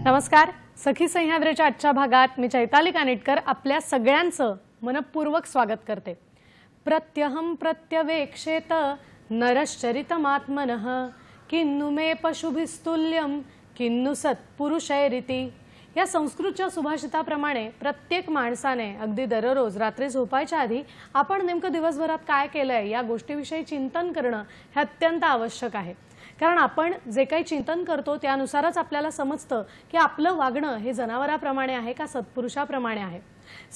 नमस्कार. सखी सह्याद्रीच्या आजच्या भागात मी चैताली कानिटकर आपल्या सगळ्यांचं मनपूर्वक स्वागत करते. प्रत्यहम प्रत्यवेक्षेत नरश्चरितमात्मनः किन्नु मे पशुभिस्तुल्यम किन्नु सत्पुरुषैरिति. या संस्कृतच्या सुभाषिताप्रमाणे प्रत्येक माणसाने अगदी दररोज रात्री झोपायच्या आधी आपण नेमकं दिवसभरात काय केलंय या गोष्टीविषयी चिंतन करणं हे अत्यंत आवश्यक आहे. कारण आपण जे काही चिंतन करतो त्यानुसारच आपल्याला समजतं की आपलं वागणं हे जनावराप्रमाणे आहे का सत्पुरुषाप्रमाणे आहे.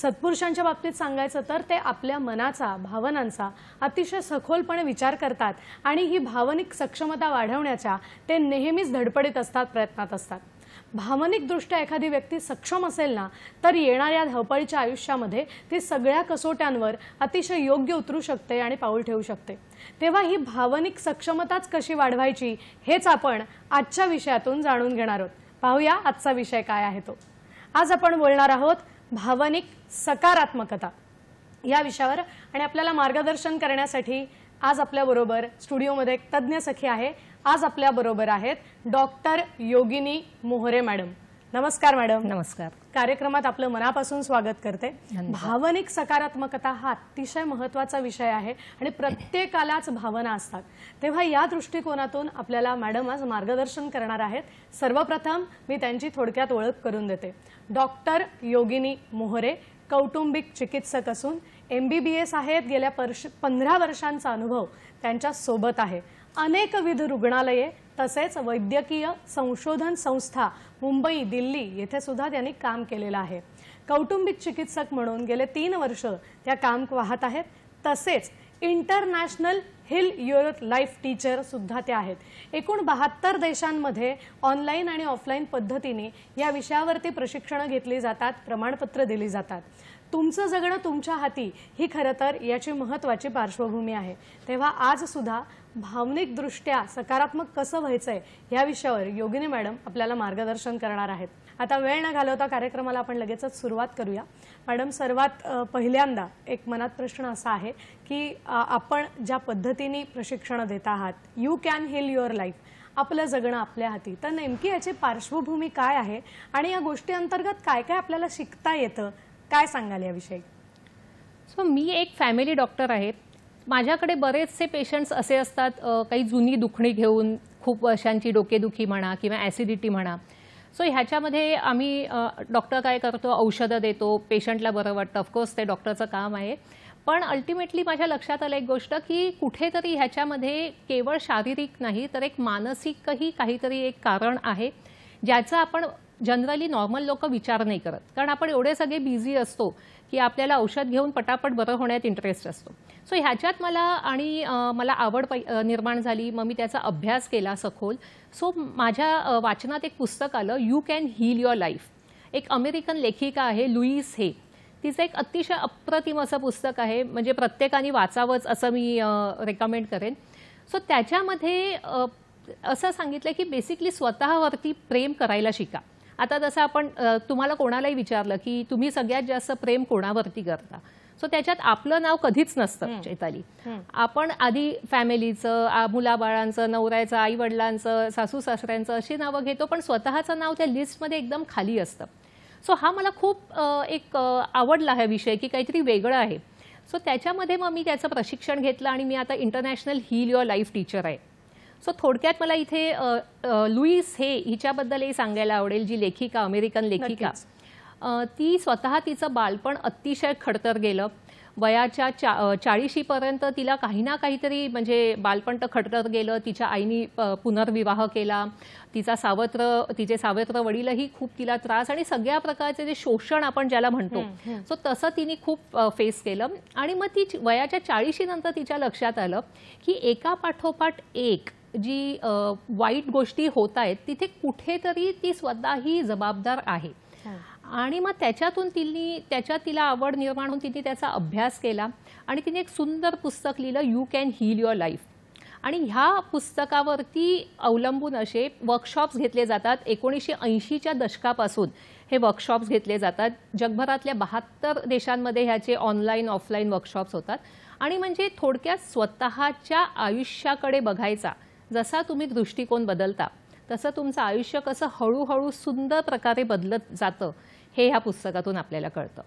सत्पुरुषांच्या बाबतीत सांगायचं तर ते आपल्या मनाचा भावनांचा अतिशय सखोलपणे विचार करतात आणि ही भावनिक सक्षमता वाढवण्याच्या ते नेहमीच धडपडीत असतात, प्रयत्नात असतात. भावनिकदृष्ट्या एखादी व्यक्ती सक्षम असेल ना तर येणाऱ्या धावपळीच्या आयुष्यामध्ये ती सगळ्या कसोट्यांवर अतिशय योग्य उतरू शकते आणि पाऊल ठेवू शकते. तेव्हा ही भावनिक सक्षमताच कशी वाढवायची हेच आपण आजच्या विषयातून जाणून घेणार आहोत. पाहूया आजचा विषय काय आहे तो. आज आपण बोलणार आहोत भावनिक सकारात्मकता या विषयावर आणि आपल्याला मार्गदर्शन करण्यासाठी आज आपल्याबरोबर स्टुडिओमध्ये एक तज्ञ सखी आहे. आज आपल्याबरोबर आहेत डॉक्टर योगिनी मोहरे मॅडम. नमस्कार मॅडम. नमस्कार. कार्यक्रमात आपलं मनापासून स्वागत करते. भावनिक सकारात्मकता हा अतिशय महत्त्वाचा विषय आहे आणि प्रत्येकालाच भावना असतात. तेव्हा या दृष्टिकोनातून आपल्याला मॅडम आज मार्गदर्शन करणार आहेत. सर्वप्रथम मी त्यांची थोडक्यात ओळख करून देते. डॉक्टर योगिनी मोहरे कौटुंबिक चिकित्सक असून MBBS आहेत. गेल्या 15 वर्षांचा अनुभव त्यांच्या सोबत आहे. अनेकविध रुग्णालये तसेच वैद्यकीय संशोधन संस्था मुंबई, दिल्ली येथे सुद्धा त्यांनी काम केलेलं आहे. कौटुंबिक चिकित्सक म्हणून गेले 3 वर्ष त्या काम पाहत आहेत. तसेच international hill your life teacher सुद्धा त्या आहेत. एकूण 72 देशांमध्ये ऑनलाईन आणि ऑफलाईन पद्धतीने या विषयावरती प्रशिक्षण घेतली जातात, प्रमाणपत्र दिली जातात. तुमचं जगणं तुमच्या हाती ही खरं तर याची महत्त्वाची पार्श्वभूमी आहे. तेव्हा आज सुद्धा भावनिकदृष्ट्या सकारात्मक कसं व्हायचंय या विषयावर योगिनी मॅडम आपल्याला मार्गदर्शन करणार आहेत. आता वेळ न घालवता कार्यक्रमाला आपण लगेचच सुरुवात करूया. मॅडम, सर्वात पहिल्यांदा एक मनात प्रश्न असा आहे की आपण ज्या पद्धतीने प्रशिक्षण देत आहात you can heal your life, आपलं जगणं आपल्या हाती, तर नेमकी याची पार्श्वभूमी काय आहे आणि या गोष्टी अंतर्गत काय काय आपल्याला शिकता येतं, काय सांगाल याविषयी? मी एक फॅमिली डॉक्टर आहे. माझ्याकडे बरेचसे पेशंट्स असे असतात काही जुनी दुखणी घेऊन, खूप वर्षांची डोकेदुखी म्हणा किंवा ॲसिडिटी म्हणा. ह्याच्यामध्ये आम्ही डॉक्टर काय करतो, औषधं देतो, पेशंटला बरं वाटतं. ऑफकोर्स ते डॉक्टरचं काम आहे. पण अल्टिमेटली माझ्या लक्षात आलं एक गोष्ट की कुठेतरी ह्याच्यामध्ये केवळ शारीरिक नाही तर एक मानसिकही काहीतरी एक कारण आहे ज्याचा आपण जनरली नॉर्मल लोक विचार नाही करत. कारण आपण एवढे सगळे बिझी असतो की आपल्याला औषध घेऊन पटापट बरं होण्यात इंटरेस्ट असतो. ह्याच्यात मला आवड निर्माण झाली. मग मी त्याचा अभ्यास केला सखोल. माझ्या वाचनात एक पुस्तक आलं, you can heal your life. एक अमेरिकन लेखिका आहे लुईस हे. तिचं एक अतिशय अप्रतिम असं पुस्तक आहे, म्हणजे प्रत्येकाने वाचावंच असं मी रेकमेंड करेन. त्याच्यामध्ये असं सांगितलं की बेसिकली स्वतःवरती प्रेम करायला शिका. आता जसं आपण तुम्हाला कोणालाही विचारलं की तुम्ही सगळ्यात जास्त प्रेम कोणावरती करता, त्याच्यात आपलं नाव कधीच नसतं चैताली. आपण आधी फॅमिलीचं, मुलाबाळांचं, नवऱ्याचं, आई वडिलांचं, सासू सासऱ्यांचं अशी नावं घेतो, पण स्वतःचं नाव त्या लिस्टमध्ये एकदम खाली असतं. हा मला खूप एक आवडला हा विषय की काहीतरी वेगळं आहे. त्याच्यामध्ये मग मी त्याचं प्रशिक्षण घेतलं आणि मी आता international heal your life teacher आहे. थोडक्यात मला इथे लुईस हे हिच्याबद्दलही सांगायला आवडेल, जी लेखिका, अमेरिकन लेखिका. ती स्वतः तिचं बालपण अतिशय खडतर गेलं. वयाच्या 40शीपर्यंत तिला काही ना काहीतरी म्हणजे बालपण तर खडतर गेलं. तिच्या आईनी पुनर्विवाह केला. तिचे सावत्र वडीलही खूप तिला त्रास आणि सगळ्या प्रकारचे जे शोषण आपण ज्याला म्हणतो सो तसं तिने खूप फेस केलं. आणि मग ती वयाच्या 40शी नंतर तिच्या लक्षात आलं की एका पाठोपाठ एक जी वाईट गोष्टी होत आहेत तिथे कुठेतरी ती स्वतःही जबाबदार आहे. आणि मग त्याच्यात तिला आवड निर्माण होऊन तिने त्याचा अभ्यास केला आणि तिने एक सुंदर पुस्तक लिहिलं, you can heal your life. आणि ह्या पुस्तकावरती अवलंबून असे वर्कशॉप्स घेतले जातात. 1980च्या दशकापासून हे वर्कशॉप्स घेतले जातात. जगभरातल्या 72 देशांमध्ये ह्याचे ऑनलाईन ऑफलाईन वर्कशॉप्स होतात. आणि म्हणजे थोडक्यात स्वतःच्या आयुष्याकडे बघायचा जसा तुम्ही दृष्टिकोन बदलता तसं तुमचं आयुष्य कसं हळूहळू सुंदर प्रकारे बदलत जातं हे ह्या पुस्तकातून आपल्याला कळतं.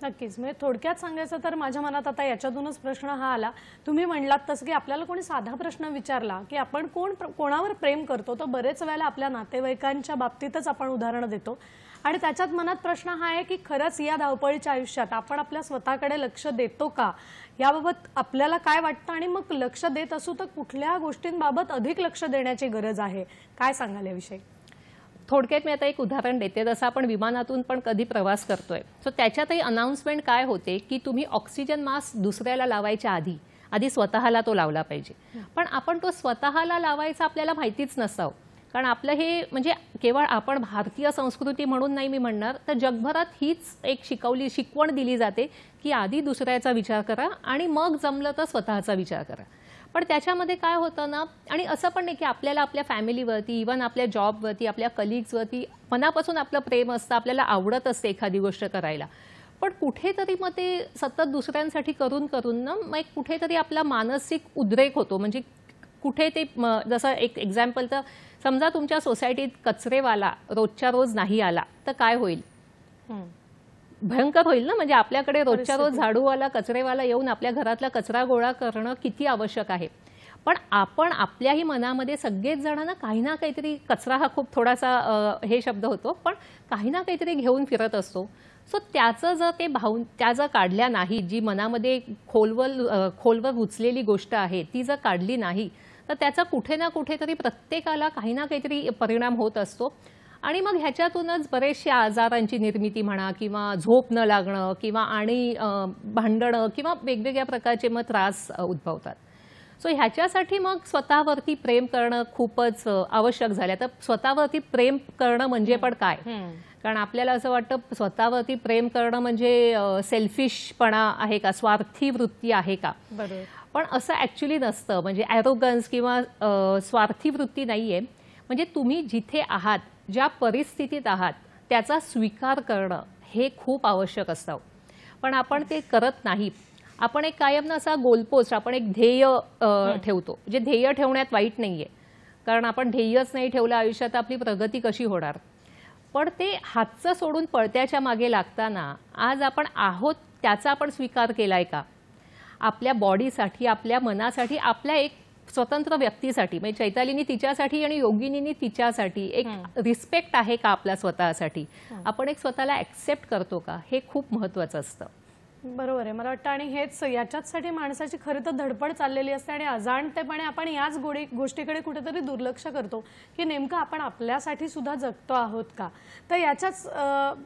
नक्कीच. म्हणजे थोडक्यात सांगायचं तर माझ्या मनात आता याच्यातूनच प्रश्न हा आला, तुम्ही म्हणलात तसं की आपल्याला कोणी साधा प्रश्न विचारला की आपण कोणावर प्रेम करतो, तर बरेच वेळेला आपल्या नातेवाईकांच्या बाबतीतच आपण उदाहरणं देतो. आणि त्याच्यात मनात प्रश्न हा आहे की खरंच या धावपळीच्या आयुष्यात आपण आपल्या स्वतःकडे लक्ष देतो का, याबाबत आपल्याला काय वाटतं आणि मग लक्ष देत असू तर कुठल्या गोष्टींबाबत अधिक लक्ष देण्याची गरज आहे, काय सांगाल याविषयी? थोडक्यात मी आता एक उदाहरण देते. जसं आपण विमानातून पण कधी प्रवास करतोय सो त्याच्यातही अनाउन्समेंट काय होते की तुम्ही ऑक्सिजन मास्क दुसऱ्याला लावायच्या आधी स्वतःला तो लावला पाहिजे. पण आपण तो स्वतःला लावायचा आपल्याला माहितीच नसावं. कारण आपलं हे म्हणजे केवळ आपण भारतीय संस्कृती म्हणून नाही मी म्हणणार, तर जगभरात हीच एक शिकवण दिली जाते की आधी दुसऱ्याचा विचार करा आणि मग जमलं तर स्वतःचा विचार करा. पण त्याच्यामध्ये काय होतं ना, आणि असं पण नाही की आपल्याला आपल्या फॅमिलीवरती, इव्हन आपल्या जॉबवरती, आपल्या कलिग्सवरती मनापासून आपलं प्रेम असतं, आपल्याला आवडत असते एखादी गोष्ट करायला. पण कुठेतरी मग ते सतत दुसऱ्यांसाठी करून ना मग कुठेतरी आपला मानसिक उद्रेक होतो. म्हणजे कुठे ते जसं एक एक्झाम्पल, तर समजा तुमच्या सोसायटीत कचरेवाला रोजच्या रोज नाही आला तर काय होईल? भयंकर होईल ना. म्हणजे आपल्याकडे रोजच्या रोज झाडूवाला कचरेवाला येऊन आपल्या घरातला कचरा गोळा करणं किती आवश्यक आहे. पण आपण आपल्याही मनामध्ये सगळेच जण ना काही ना काहीतरी, कचरा हा खूप थोडासा हे शब्द होतो, पण काही ना काहीतरी घेऊन फिरत असतो. सो त्याचं जर त्या जर काढल्या नाही, जी मनामध्ये खोलवर रुचलेली गोष्ट आहे ती जर काढली नाही तर त्याचा कुठे ना कुठेतरी प्रत्येकाला काही ना काहीतरी परिणाम होत असतो. आणि मग ह्याच्यातूनच बरेचसे आजारांची निर्मिती म्हणा, किंवा झोप न लागणं, किंवा आणि भांडणं, किंवा वेगवेगळ्या प्रकारचे मग त्रास उद्भवतात. सो ह्याच्यासाठी मग स्वतःवरती प्रेम करणं खूपच आवश्यक झालं. तर स्वतःवरती प्रेम करणं म्हणजे पण काय? कारण आपल्याला असं वाटतं स्वतःवरती प्रेम करणं म्हणजे सेल्फिशपणा आहे का, स्वार्थी वृत्ती आहे का? बरोबर. पण असं ॲक्च्युली नसतं. म्हणजे ॲरोगन्स किंवा स्वार्थी वृत्ती नाहीये. म्हणजे तुम्ही जिथे आहात, ज्या परिस्थितीत आहात त्याचा स्वीकार करणं हे खूप आवश्यक असतं. पण आपण ते करत नाही. आपण एक कायम असा गोलपोस्ट, आपण एक ध्येय ठेवतो. जे ध्येय ठेवण्यात वाईट नाहीये, कारण आपण ध्येयच नाही ठेवलं आयुष्यात आपली प्रगती कशी होणार? पण ते हातचं सोडून पळत्याच्या मागे लागताना आज आपण आहोत त्याचा आपण स्वीकार केलाय का? आपल्या बॉडीसाठी, आपल्या मनासाठी, आपल्या एक स्वतंत्र व्यक्तीसाठी, म्हणजे चैतालीनी तिच्यासाठी आणि योगिनीनी तिच्यासाठी एक रिस्पेक्ट आहे का आपल्या स्वतःसाठी? आपण एक स्वतःला ऍक्सेप्ट करतो का? हे खूप महत्त्वाचं असतं. बरोबर आहे. मला वाटतं आणि हेच याच्याचसाठी माणसाची खरं तर धडपड चाललेली असते आणि अजाणतेपणे आपण याच गोष्टीकडे कुठेतरी दुर्लक्ष करतो की नेमकं आपण आपल्यासाठी सुद्धा जगतो आहोत का. तर याच्याच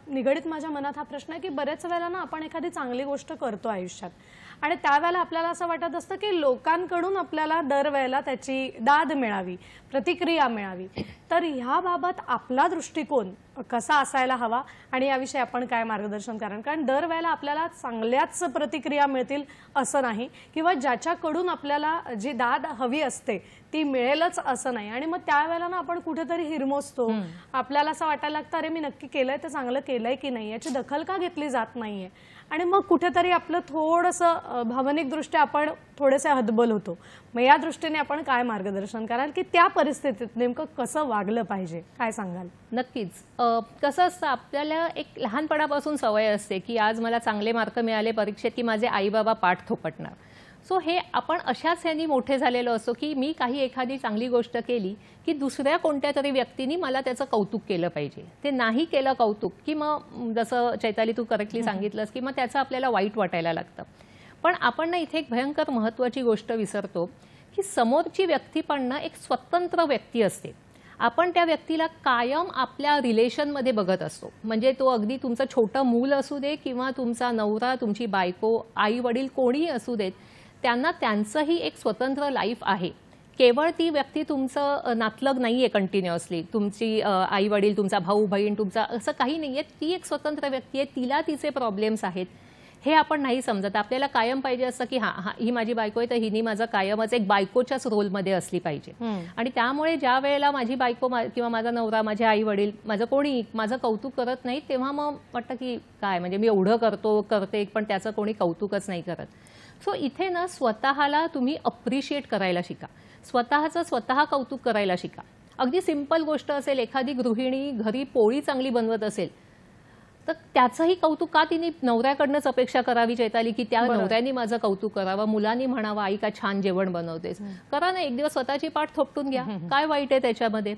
निगडीत माझ्या मनात हा प्रश्न आहे की बरेच वेळेला ना आपण एखादी चांगली गोष्ट करतो आयुष्यात आणि त्यावेळेला आपल्याला असं वाटत असतं की लोकांकडून आपल्याला दरवेळेला त्याची दाद मिळावी, प्रतिक्रिया मिळावी. तर ह्याबाबत आपला दृष्टिकोन कसा असायला हवा आणि याविषयी आपण काय मार्गदर्शन कराल? कारण दरवेळेला आपल्याला चांगल्याच प्रतिक्रिया मिळतील असं नाही, किंवा ज्याच्याकडून आपल्याला जी दाद हवी असते ती मिळेलच असं नाही. आणि मग त्यावेळेला ना आपण कुठेतरी हिरमोसतो. आपल्याला असं वाटायला लागतं अरे मी नक्की केलंय तर चांगलं केलंय की नाही, याची दखल का घेतली जात नाहीये. आणि मग कुठेतरी आपलं थोडंसं भावनिकदृष्ट्या आपण थोडेसे हतबल होतो. मग या दृष्टीने आपण काय मार्गदर्शन कराल की त्या परिस्थितीत नेमकं कसं वागलं पाहिजे, काय सांगाल? नक्कीच. कसं असतं, आपल्याला एक लहानपणापासून सवय असते की आज मला चांगले मार्क मिळाले परीक्षेत की माझे आई बाबा पाठ थोपटणार. सो हे आपण अशाच ह्यानी मोठे झालेलो असतो की मी काही एखादी चांगली गोष्ट केली की दुसऱ्या कोणत्या तरी व्यक्तीने मला त्याचं कौतुक केलं पाहिजे. ते नाही केलं कौतुक की मग जसं चैताली तू करेक्टली सांगितलंस की मग त्याचं आपल्याला वाईट वाटायला लागतं. पण आपण ना इथे एक भयंकर महत्त्वाची गोष्ट विसरतो की समोरची व्यक्ती पण ना एक स्वतंत्र व्यक्ती असते. आपण त्या व्यक्तीला कायम आपल्या रिलेशनमध्ये बघत असतो. म्हणजे तो अगदी तुमचं छोटं मूल असू दे किंवा तुमचा नवरा, तुमची बायको, आई वडील कोणीही असू देत, त्यांना त्यांचंही एक स्वतंत्र लाईफ आहे. केवळ ती व्यक्ती तुमचं नातलग नाही आहे कंटिन्युअसली, तुमची आई वडील, तुमचा भाऊ बहीण, तुमचा असं काही नाही आहे. ती एक स्वतंत्र व्यक्ती आहे, तिला तिचे प्रॉब्लेम्स आहेत. हे आपण नाही समजत. आपल्याला कायम पाहिजे असं की हां ही माझी बायको आहे तर हिनी माझं कायमच एक बायकोच्याच रोलमध्ये असली पाहिजे. आणि त्यामुळे ज्या वेळेला माझी बायको किंवा माझा नवरा, माझे आई वडील, माझं कोणी माझं कौतुक करत नाही, तेव्हा मग वाटतं की काय म्हणजे मी एवढं करते पण त्याचं कोणी कौतुकच नाही करत. सो इथे ना स्वतःला तुम्ही अप्रिशिएट करायला शिका. स्वतःचं स्वतः कौतुक करायला शिका. अगदी सिंपल गोष्ट असेल, एखादी गृहिणी घरी पोळी चांगली बनवत असेल तर त्याचंही कौतुक का तिने नवऱ्याकडनंच अपेक्षा करावी चैताली की त्या नवऱ्याने माझं कौतुक करावं, मुलांनी म्हणावं आई का छान जेवण बनवतेस. करा ना, एक दिवस स्वतःची पाठ थोपटून घ्या. काय वाईट आहे त्याच्यामध्ये?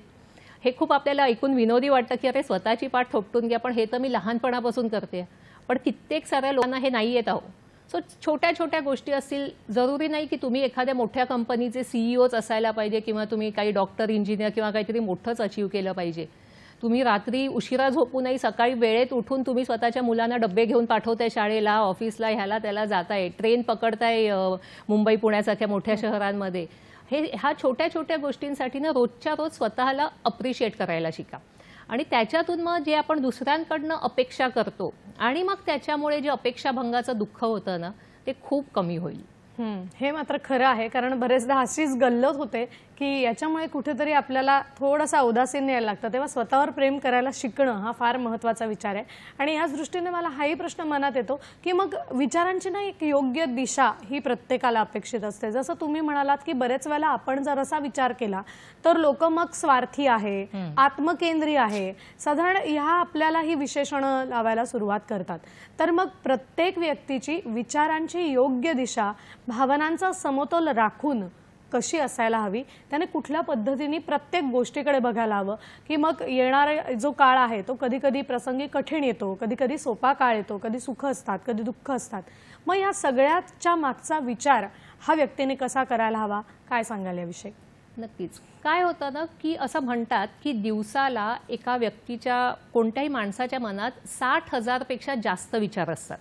हे खूप आपल्याला ऐकून विनोदी वाटतं की अरे स्वतःची पाठ थोपटून घ्या, पण हे तर मी लहानपणापासून करते. पण कित्येक साऱ्या लोकांना हे नाही येत आहो. सो छोट्या छोट्या गोष्टी असतील. जरुरी नाही की तुम्ही एखाद्या मोठ्या कंपनीचे सीईओच असायला पाहिजे किंवा तुम्ही काही डॉक्टर, इंजिनियर किंवा काहीतरी मोठंच अचीव केलं पाहिजे. तुम्ही रात्री उशिरा झोपू नये, सकाळी वेळेत उठून तुम्ही स्वतःच्या मुलांना डब्बे घेऊन पाठवताय शाळेला, ऑफिसला, ह्याला त्याला जाताय, ट्रेन पकडताय मुंबई पुण्यासारख्या मोठ्या शहरांमध्ये. ह्या छोट्या छोट्या गोष्टींसाठी ना रोजच्या रोज स्वतःला अप्रिशिएट करायला शिका. आणि त्याच्यातून मग जे आपण दुसऱ्यांकडनं अपेक्षा करतो आणि मग त्याच्यामुळे जे अपेक्षाभंगाचं दुःख होतं ना ते खूप कमी होईल. हे मात्र खरं आहे, कारण बरेचदा अशीच गल्लत होते की याच्यामुळे कुठेतरी आपल्याला थोडासा उदासीन यायला लागतं. तेव्हा स्वतःवर प्रेम करायला शिकणं हा फार महत्त्वाचा विचार आहे. आणि याच दृष्टीने मला हाही प्रश्न मनात येतो की मग विचारांची ना एक योग्य दिशा ही प्रत्येकाला अपेक्षित असते. जसं तुम्ही म्हणालात की बरेच वेळेला आपण जर असा विचार केला तर लोक मग स्वार्थी आहे, आत्मकेंद्री आहे, साधारण ह्या आपल्याला ही विशेषणं लावायला सुरुवात करतात. तर मग प्रत्येक व्यक्तीची विचारांची योग्य दिशा, भावनांचा समतोल राखून कशी असायला हवी, त्याने कुठल्या पद्धतीने प्रत्येक गोष्टीकडे बघायला हवं की मग येणारा जो काळ आहे तो कधी कधी प्रसंगी कठीण येतो, कधी कधी सोपा काळ येतो, कधी सुख असतात, कधी दुःख असतात. मग या सगळ्याच्या मागचा विचार हा व्यक्तीने कसा करायला हवा, काय सांगाल याविषयी? नक्कीच. काय होतं ना की असं म्हणतात की दिवसाला एका व्यक्तीच्या, कोणत्याही माणसाच्या मनात 60,000 पेक्षा जास्त विचार असतात.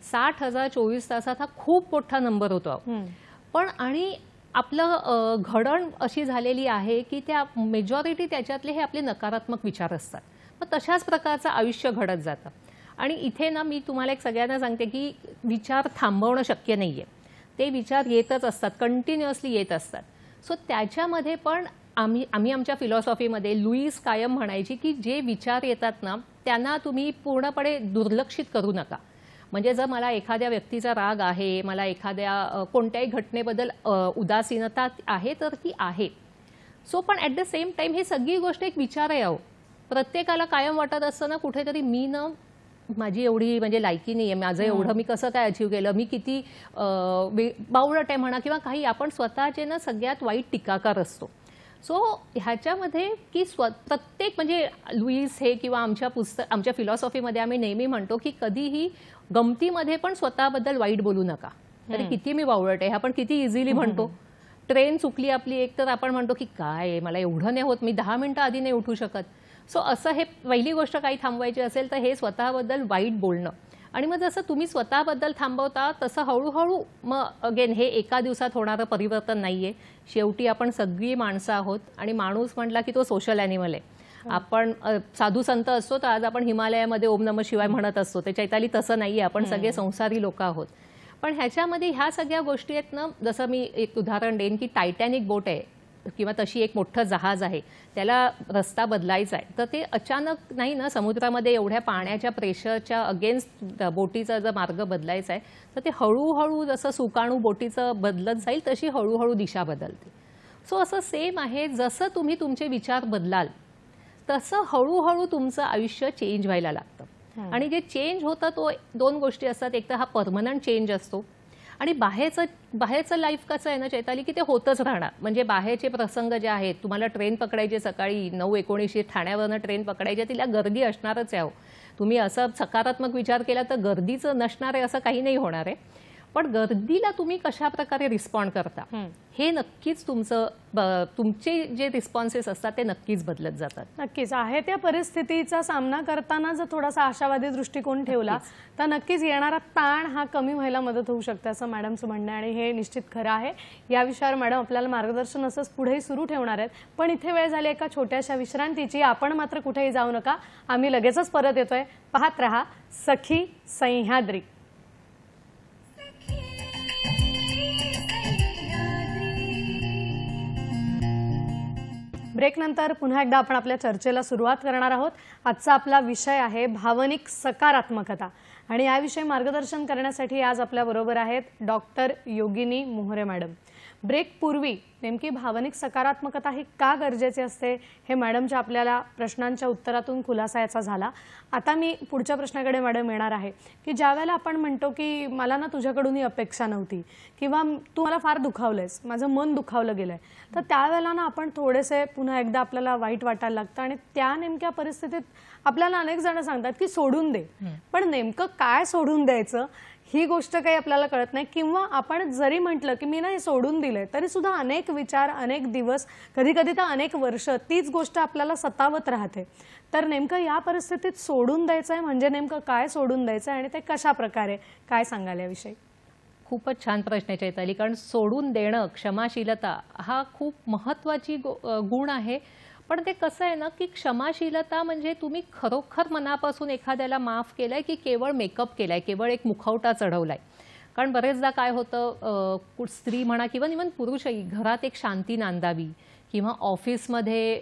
60,000 24 तासात हा खूप मोठा नंबर होतो. पण आणि आपलं घडण अशी झालेली आहे की त्या मेजॉरिटी त्याच्यातले हे आपले नकारात्मक विचार असतात. मग तशाच प्रकारचं आयुष्य घडत जातं. आणि इथे ना मी तुम्हाला एक सगळ्यांना सांगते की विचार थांबवणं शक्य नाही आहे. ते विचार येतच असतात, कंटिन्युअसली येत असतात. सो त्याच्यामध्ये पण आम्ही आमच्या फिलॉसॉफीमध्ये लुईस कायम म्हणायची की जे विचार येतात ना त्यांना तुम्ही पूर्णपणे दुर्लक्षित करू नका. म्हणजे जर मला एखाद्या व्यक्तीचा राग आहे, मला एखाद्या कोणत्याही घटनेबद्दल उदासीनता आहे तर ती आहे. सो पण ॲट द सेम टाईम ही सगळी गोष्ट एक विचार आहे. अहो प्रत्येकाला कायम वाटत असतं ना कुठेतरी मी ना माझी एवढी म्हणजे लायकी नाही आहे, माझं एवढं मी कसं काय अचीव केलं, मी किती बावळट आहे म्हणा किंवा काही. आपण स्वतःचे ना सगळ्यात वाईट टीकाकार असतो. सो ह्याच्यामध्ये की प्रत्येक म्हणजे लुईस हे किंवा आमच्या फिलॉसॉफीमध्ये आम्ही नेहमी म्हणतो की कधीही गमतीमध्ये पण स्वतःबद्दल वाईट बोलू नका. तरी किती मी बावळट आहे आपण किती इझिली म्हणतो. ट्रेन चुकली आपली एक तर आपण म्हणतो की काय मला एवढं नाही होत, मी 10 मिनिटं आधी नाही उठू शकत. सो असं हे पहिली गोष्ट काही थांबवायची असेल तर हे स्वतःबद्दल वाईट बोलणं. आणि मग जसं तुम्ही स्वतःबद्दल थांबवता तसं हळूहळू मग अगेन हे एका दिवसात होणारं परिवर्तन नाही आहे. शेवटी आपण सगळी माणसं आहोत आणि माणूस म्हटला की तो सोशल ॲनिमल आहे. आपण साधू संत असतो तर आज आपण हिमालयामध्ये ओम नमः शिवाय म्हणत असतो. ते चैताली तसं नाही आहे. आपण सगळे संसारी लोक आहोत. पण ह्याच्यामध्ये ह्या सगळ्या गोष्टी आहेत ना. जसं मी एक उदाहरण देईन की टायटॅनिक बोट आहे किंवा तशी एक मोठं जहाज आहे, त्याला रस्ता बदलायचा आहे तर ते अचानक नाही ना समुद्रामध्ये एवढ्या पाण्याच्या प्रेशरच्या अगेन्स्ट बोटीचा जर मार्ग बदलायचा आहे तर ते हळूहळू जसं सुकाणू बोटीचं बदलत जाईल तशी हळूहळू दिशा बदलते. सो असं सेम आहे, जसं तुम्ही तुमचे विचार बदलाल तसं हळूहळू तुमचं आयुष्य चेंज व्हायला लागतं. आणि जे चेंज होतं तो 2 गोष्टी असतात. एक तर हा परमनंट चेंज असतो आणि बाहेरचं लाईफ कसं आहे ना चैताली, की ते होतच राहणार. म्हणजे बाहेरचे प्रसंग जे आहेत, तुम्हाला ट्रेन पकडायची सकाळी 9:19 ठाण्यावरनं ट्रेन पकडायची, तिला गर्दी असणारच आहे. तुम्ही असं सकारात्मक विचार केला तर गर्दीचं नसणार आहे असं काही नाही होणार आहे. पण गर्दीला तुम्ही कशा प्रकारे रिस्पॉन्ड करता हे नक्कीच तुमचे जे रिस्पॉन्सेस असतात ते नक्कीच बदलत जातात. नक्कीच आहे त्या परिस्थितीचा सामना करताना जर थोडासा आशावादी दृष्टिकोन ठेवला तर नक्कीच येणारा ताण हा कमी व्हायला मदत होऊ शकते असं मॅडमचं म्हणणं आहे आणि हे निश्चित खरं आहे. या विषयावर मॅडम आपल्याला मार्गदर्शन असंच पुढेही सुरू ठेवणार आहेत. पण इथे वेळ झाली एका छोट्याशा विश्रांतीची. आपण मात्र कुठेही जाऊ नका, आम्ही लगेचच परत येतोय. पाहत रहा सखी सह्याद्री. ब्रेकनंतर पुन्हा एकदा आपण आपल्या चर्चेला सुरुवात करणार आहोत. आजचा आपला विषय आहे भावनिक सकारात्मकता आणि याविषयी मार्गदर्शन करण्यासाठी आज आपल्या बरोबर आहेत डॉक्टर योगिनी मोहरे मॅडम. ब्रेक पूर्वी नेमकी भावनिक सकारात्मकता ही का गरजेची असते हे मॅडमच्या आपल्याला प्रश्नांच्या उत्तरातून खुलासा याचा झाला. आता मी पुढच्या प्रश्नाकडे मॅडम येणार आहे की ज्यावेळेला आपण म्हणतो की मला ना तुझ्याकडून ही अपेक्षा नव्हती किंवा तू मला फार दुखावलंयस, माझं मन दुखावलं गेलंय, तर त्यावेळेला ना आपण थोडेसे पुन्हा एकदा आपल्याला वाईट वाटायला लागतं आणि त्या नेमक्या परिस्थितीत आपल्याला अनेक जण सांगतात की सोडून दे. पण नेमकं काय सोडून द्यायचं ही गोष्ट काही आपल्याला कळत नाही. किंवा आपण जरी म्हटलं की मी ना हे सोडून दिलंय तरी सुद्धा अनेक विचार, अनेक दिवस, कधी कधी तर अनेक वर्ष तीच गोष्ट आपल्याला सतावत राहते. तर नेमकं या परिस्थितीत सोडून द्यायचंय म्हणजे नेमकं काय सोडून द्यायचंय आणि ते कशा प्रकारे, काय सांगाल याविषयी? खूपच छान प्रश्न आहे चैताली. कारण सोडून देणं, क्षमाशीलता हा खूप महत्त्वाची गुण आहे. पण ते कसं आहे ना की क्षमाशीलता म्हणजे तुम्ही खरोखर मनापासून एखाद्याला माफ केलंय की केवळ मेकअप केलाय, केवळ एक मुखवटा चढवलाय. कारण बरेचदा काय होतं, स्त्री म्हणा किंवा इव्हन पुरुषही घरात एक शांती नांदावी किंवा ऑफिसमध्ये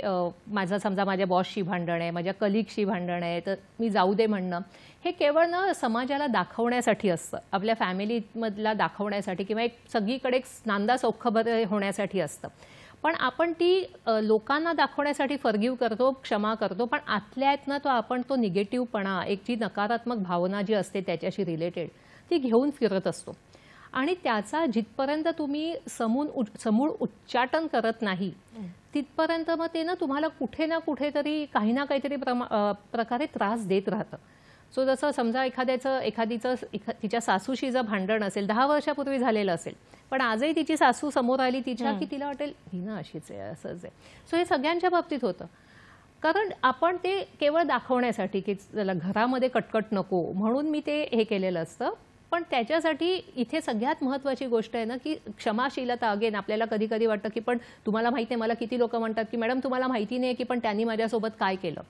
माझं समजा माझ्या बॉसशी भांडण आहे, माझ्या कलिगशी भांडण आहे, तर मी जाऊ दे म्हणणं हे केवळ ना समाजाला दाखवण्यासाठी असतं, आपल्या फॅमिलीमधला दाखवण्यासाठी किंवा एक सगळीकडे एक नांदा सौख्यभर होण्यासाठी असतं. पण आपण ती लोकांना दाखवण्यासाठी फॉरगिव्ह करतो, क्षमा करतो, पण आतल्यात ना आपण तो निगेटिव्हपणा, एक जी नकारात्मक भावना जी असते त्याच्याशी रिलेटेड ती घेऊन फिरत असतो. आणि त्याचा जिथपर्यंत तुम्ही समूळ उच्चाटन करत नाही तिथपर्यंत मग ते ना तुम्हाला कुठे ना कुठेतरी काही ना काहीतरी प्रकारे त्रास देत राहतं. सो जसं समजा एखादीचं तिच्या सासूशी जर भांडण असेल, 10 वर्षापूर्वी झालेलं असेल, पण आजही तिची सासू समोर आली तिच्या की तिला वाटेल ही ना अशीच आहे, असंच आहे. सो हे सगळ्यांच्या बाबतीत होतं. कारण आपण ते केवळ दाखवण्यासाठी की घरामध्ये कटकट नको म्हणून मी ते हे केलेलं असतं. पण त्याच्यासाठी इथे सगळ्यात महत्त्वाची गोष्ट आहे ना की क्षमाशीलता. अगेन आपल्याला कधी कधी वाटतं की पण तुम्हाला माहिती आहे, मला किती लोक म्हणतात की मॅडम तुम्हाला माहिती नाही की पण त्यांनी माझ्यासोबत काय केलं.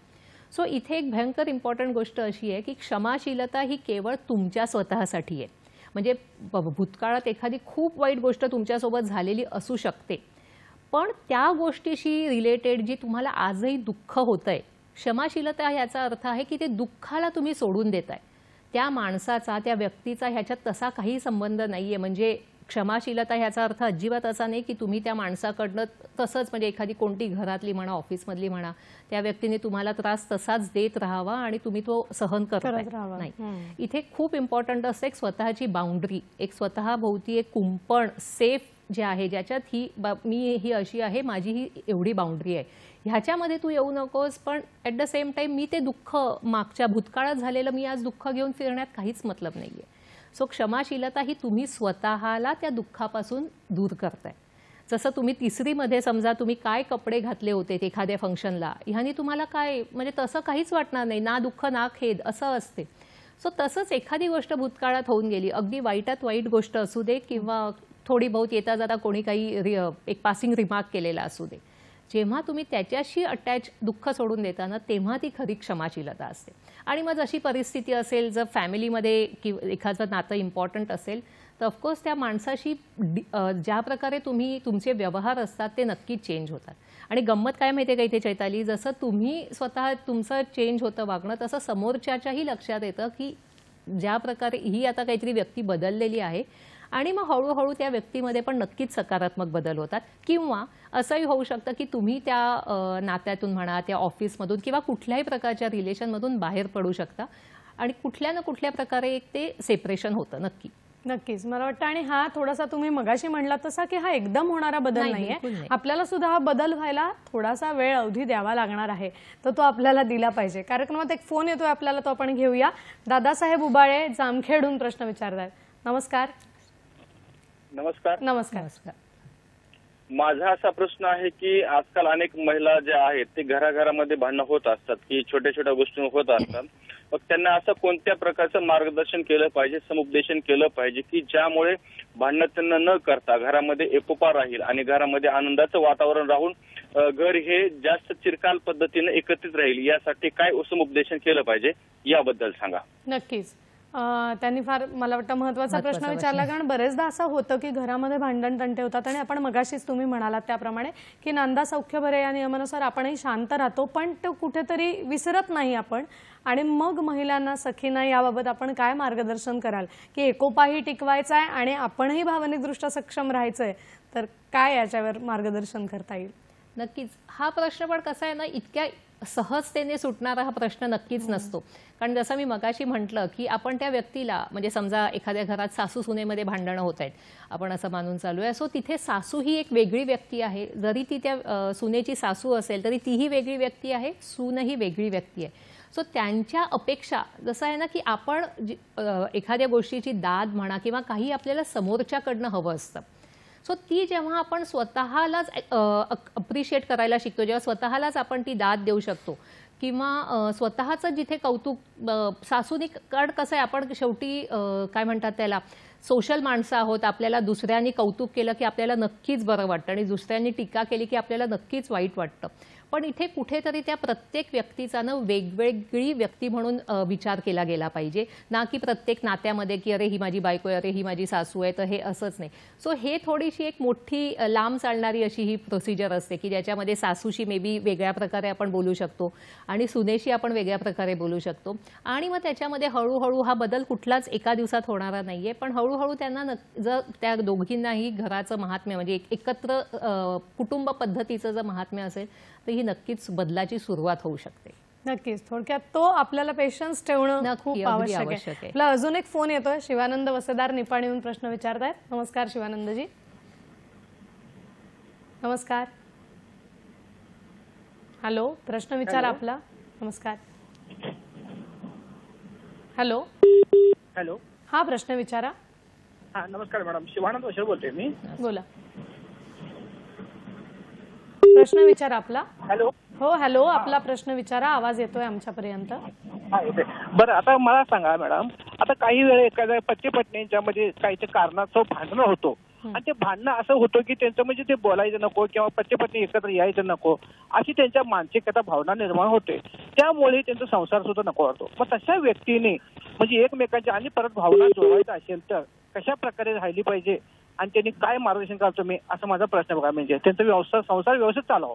सो इथे एक भयंकर इम्पॉर्टंट गोष्ट अशी आहे की क्षमाशीलता ही केवळ तुमच्या स्वतःसाठी आहे. म्हणजे भूतकाळात एखादी खूप वाईट गोष्ट तुमच्यासोबत झालेली असू शकते, पण त्या गोष्टीशी रिलेटेड जी तुम्हाला आजही दुःख होतंय, क्षमाशीलता ह्याचा अर्थ आहे की ते दुःखाला तुम्ही सोडून देताय. त्या माणसाचा, त्या व्यक्तीचा ह्याच्यात तसा काही संबंध नाहीये. म्हणजे क्षमाशीलता ह्याचा अर्थ अजिबात असा नाही की तुम्ही त्या माणसाकडनं तसंच, म्हणजे एखादी कोणती घरातली म्हणा, ऑफिसमधली म्हणा, त्या व्यक्तीने तुम्हाला त्रास तसाच देत राहावा आणि तुम्ही तो सहन करत नाही. इथे खूप इम्पॉर्टंट असते एक स्वतःची बाउंड्री, एक स्वतःभोवती एक कुंपण सेफ जे आहे, ज्याच्यात मी ही अशी आहे, माझी ही एवढी बाउंड्री आहे, ह्याच्यामध्ये तू येऊ नकोस. पण ॲट द सेम टाईम मी ते दुःख मागच्या भूतकाळात झालेलं मी आज दुःख घेऊन फिरण्यात काहीच मतलब नाही आहे. सो क्षमाशीलता ही तुम्ही स्वतःला त्या दुःखापासून दूर करताय. जसं तुम्ही तिसरीमध्ये समजा तुम्ही काय कपडे घातले होते एखाद्या फंक्शनला, ह्यानी तुम्हाला काय म्हणजे तसं काहीच वाटणार नाही, ना दुःख ना खेद असं असते. सो तसंच एखादी गोष्ट भूतकाळात होऊन गेली, अगदी वाईटात वाईट गोष्ट असू दे किंवा थोडी बहुत येता जाता कोणी काही एक पासिंग रिमार्क केलेला असू दे, जेव्हा तुम्ही त्याच्याशी अटॅच दुःख सोडून देताना तेव्हा ती खरी क्षमाशीलता असते. आणि मग अशी परिस्थिती असेल, जर फॅमिलीमध्ये किंवा एखादं नातं इम्पॉर्टंट असेल, तर ऑफकोर्स त्या माणसाशी ज्या प्रकारे तुमचे व्यवहार असतात ते नक्कीच चेंज होतात. आणि गंमत काय माहिती आहे का इथे चैताली, जसं तुम्ही स्वतः तुमचं चेंज होतं वागणं, तसं समोरच्याच्याही लक्षात येतं की ज्या प्रकारे ही आता काहीतरी व्यक्ती बदललेली आहे. आणि मग हळूहळू त्या व्यक्तीमध्ये पण नक्कीच सकारात्मक बदल होतात. किंवा असंही होऊ शकतं की तुम्ही त्या नात्यातून म्हणा, त्या ऑफिसमधून किंवा कुठल्याही प्रकारच्या रिलेशनमधून बाहेर पडू शकता आणि कुठल्या ना कुठल्या प्रकारे एक ते सेपरेशन होतं नक्की. नक्कीच मला वाटतं आणि हा थोडासा तुम्ही मगाशी म्हणला तसा की हा एकदम होणारा बदल नाही, नाहीये, बिलकुल नाही. आपल्याला सुद्धा हा बदल व्हायला थोडासा वेळ अवधी द्यावा लागणार आहे, तर तो आपल्याला दिला पाहिजे. कार्यक्रमात एक फोन येतोय आपल्याला, तो आपण घेऊया. दादासाहेब उबाळे जामखेडून प्रश्न विचारतायत. नमस्कार. नमस्कार. नमस्कार. माझा असा प्रश्न आहे की आजकाल अनेक महिला ज्या आहेत ते घराघरामध्ये भांडणं होत असतात की छोट्या छोट्या गोष्टी होत असतात. मग त्यांना असं कोणत्या प्रकारचं मार्गदर्शन केलं पाहिजे, समुपदेशन केलं पाहिजे की ज्यामुळे भांडणं त्यांना न करता घरामध्ये एकोपा राहील आणि घरामध्ये आनंदाचं वातावरण राहून घर हे जास्त चिरकाल पद्धतीने एकत्रित राहील, यासाठी काय समुपदेशन केलं पाहिजे याबद्दल सांगा. नक्कीच. त्यांनी फार मला वाटतं महत्त्वाचा प्रश्न विचारला, कारण बरेचदा असं होतं की घरामध्ये भांडण तंटे होतात आणि आपण मगाशीच तुम्ही म्हणालात त्याप्रमाणे की नांदा सौख्य बरे या नियमानुसार आपणही शांत राहतो, पण तो कुठेतरी विसरत नाही आपण. आणि मग महिलांना, सखींना याबाबत आपण काय मार्गदर्शन कराल की एकोपाही टिकवायचा आहे आणि आपणही भावनिकदृष्ट्या सक्षम राहायचंय, तर काय याच्यावर मार्गदर्शन करता येईल? नक्कीच. हा प्रश्न पण कसा आहे ना, इतक्या सहजतेने सुटणारा हा प्रश्न नक्कीच नसतो. कारण जसं मी मगाशी म्हटलं की आपण त्या व्यक्तीला, म्हणजे समजा एखाद्या घरात सासू सुनेमध्ये भांडणं होत आहेत, आपण असं मानून चालू आहे, सो तिथे सासू ही एक वेगळी व्यक्ती आहे. जरी ती त्या सुनेची सासू असेल तरी तीही वेगळी व्यक्ती आहे, सूनही वेगळी व्यक्ती आहे. सो त्यांच्या अपेक्षा जसं आहे ना की आपण एखाद्या गोष्टीची दाद म्हणा किंवा काही आपल्याला समोरच्याकडनं हवं असतं, सो ती जेव्हा आपण स्वतःलाच अप्रिशिएट करायला शिकतो, जेव्हा स्वतःलाच आपण ती दाद देऊ शकतो किंवा स्वतःचं जिथे कौतुक, सासूनी, कारण कसं आहे आपण शेवटी काय म्हणतात त्याला, सोशल माणसं आहोत, आपल्याला दुसऱ्यांनी कौतुक केलं की आपल्याला नक्कीच बरं वाटतं आणि दुसऱ्यांनी टीका केली की आपल्याला नक्कीच वाईट वाटतं. पण इथे कुठेतरी त्या प्रत्येक व्यक्तीचा ना वेगवेगळी व्यक्ती म्हणून विचार केला गेला पाहिजे, ना की प्रत्येक नात्यामध्ये की अरे ही माझी बायको आहे, अरे ही माझी सासू आहे, तर हे असंच नाही. सो हे थोडीशी एक मोठी लांब चालणारी अशी ही प्रोसिजर असते की ज्याच्यामध्ये सासूशी मे बी वेगळ्या प्रकारे आपण बोलू शकतो आणि सुनेशी आपण वेगळ्या प्रकारे बोलू शकतो. आणि मग त्याच्यामध्ये हळूहळू हा बदल कुठलाच एका दिवसात होणारा नाहीये, पण हळूहळू त्यांना जर त्या दोघींनाही घराचं महात्म्य, म्हणजे एकत्र कुटुंब पद्धतीचं जर महात्म्य असेल तर ही नक्कीच बदलाची सुरुवात होऊ शकते. नक्कीच. थोडक्यात तो आपल्याला पेशन्स ठेवणं खूप आवश्यक आहे. आपला अजून एक फोन येतोय. शिवानंद वसेदार निपाणीहून प्रश्न विचारतायत. नमस्कार शिवानंदजी. नमस्कार. हॅलो, प्रश्न विचारा आपला. नमस्कार. हॅलो. हॅलो. हा, प्रश्न विचारा. हा, नमस्कार मॅडम, शिवानंद वशे बोलतोय मी. बोला, प्रश्न विचारा आपला. हॅलो. हो, हॅलो, आपला प्रश्न विचारा. आवाज येतोय आमच्यापर्यंत. हा, येते. बरं, आता मला सांगा मॅडम, आता काही वेळा एखाद्या पती पत्नींच्या मध्ये काही कारणाचं भांडणं होतो आणि ते भांडणं असं होतं की त्यांचं म्हणजे ते बोलायचं नको किंवा पती पत्नी एकत्र यायचं नको, अशी त्यांच्या मानसिकता, भावना निर्माण होते. त्यामुळे त्यांचा संसार सुद्धा नको वाटतो. मग तशा व्यक्तीने म्हणजे एकमेकांच्या आणि परत भावना जोडायचं असेल तर कशा प्रकारे राहिली पाहिजे आणि त्यांनी काय मार्गदर्शन करतो मी, असा माझा प्रश्न बघा. म्हणजे त्यांचा संसार व्यवस्थित चालवा.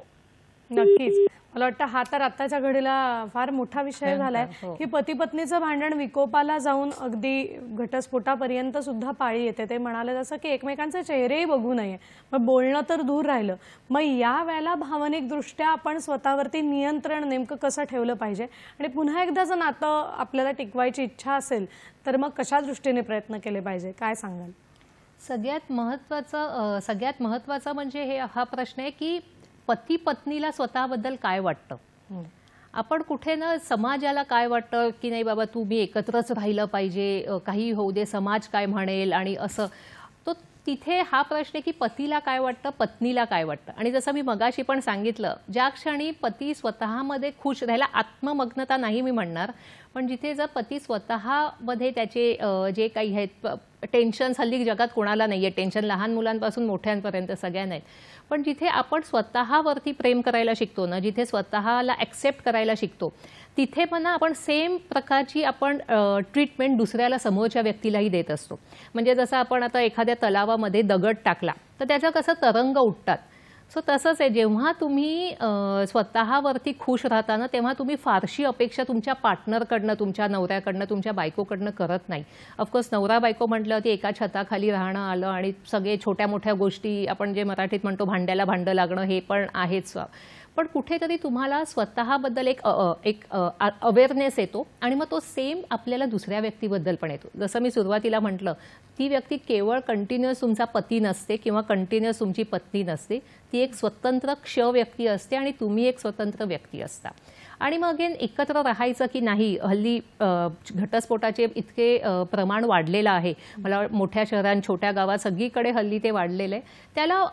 नक्कीच. मला वाटतं हा तर आताच्या घडीला फार मोठा विषय झालाय की पती पत्नीचं भांडण विकोपाला जाऊन अगदी घटस्फोटापर्यंत सुद्धा पाळी येते. ते म्हणाले जसं की एकमेकांचे चेहरेही बघू नये, मग बोलणं तर दूर राहिलं. मग या वेळेला भावनिकदृष्ट्या आपण स्वतःवरती नियंत्रण नेमकं कसं ठेवलं पाहिजे आणि पुन्हा एकदा जर नातं आपल्याला टिकवायची इच्छा असेल तर मग कशा दृष्टीने प्रयत्न केले पाहिजे, काय सांगाल? सगळ्यात महत्त्वाचं म्हणजे हा प्रश्न आहे की पती पत्नीला स्वतःबद्दल काय वाटतं. आपण कुठे ना समाजाला काय वाटतं की नाही बाबा तुम्ही एकत्रच राहिलं पाहिजे, काही होऊ दे, समाज काय म्हणेल आणि असं, तो तिथे हा प्रश्न आहे की पतीला काय वाटतं, पत्नीला काय वाटतं. आणि जसं मी मगाशी पण सांगितलं, ज्या क्षणी पती स्वतःमध्ये खुश राहायला, आत्ममग्नता नाही मी म्हणणार, पण जिथे जर पती स्वतःमध्ये त्याचे जे काही आहेत टेन्शन्स, हल्ली जगात कोणाला नाही आहे टेन्शन, लहान मुलांपासून मोठ्यांपर्यंत सगळ्यांना आहेत, पण जिथे आपण स्वतःवरती प्रेम करायला शिकतो ना, जिथे स्वतःला ॲक्सेप्ट करायला शिकतो, तिथे पण आपण सेम प्रकारची आपण ट्रीटमेंट दुसऱ्याला, समोरच्या व्यक्तीलाही देत असतो. म्हणजे जसं आपण आता एखाद्या तलावामध्ये दगड टाकला तर त्याचं कसं तरंग उठतात, सो तसंच आहे. जेव्हा तुम्ही स्वतःवरती खुश राहता ना, तेव्हा तुम्ही फारशी अपेक्षा तुमच्या पार्टनरकडनं, तुमच्या नवऱ्याकडनं, तुमच्या बायकोकडनं करत नाही. ऑफकोर्स नवरा बायको म्हटलं की एका छताखाली राहणं आलं आणि सगळे छोट्या मोठ्या गोष्टी, आपण जे मराठीत म्हणतो भांड्याला भांडं लागणं, हे पण आहेच. पण कुठेतरी तुम्हाला स्वतःबद्दल एक अवेअरनेस येतो आणि मग तो सेम आपल्याला दुसऱ्या व्यक्तीबद्दल पण येतो. जसं मी सुरुवातीला म्हटलं, ती व्यक्ती केवळ कंटिन्युअस तुमचा पती नसते किंवा कंटिन्युअस तुमची पत्नी नसते. ती एक स्वतंत्र व्यक्ती असते आणि तुम्ही एक स्वतंत्र व्यक्ती असता. आणि मग अगेन एकत्र राहायचं की नाही, हल्ली घटस्फोटाचे इतके प्रमाण वाढलेलं आहे. मला मोठ्या शहरांत छोट्या गावात सगळीकडे हल्ली ते वाढलेलं आहे. त्याला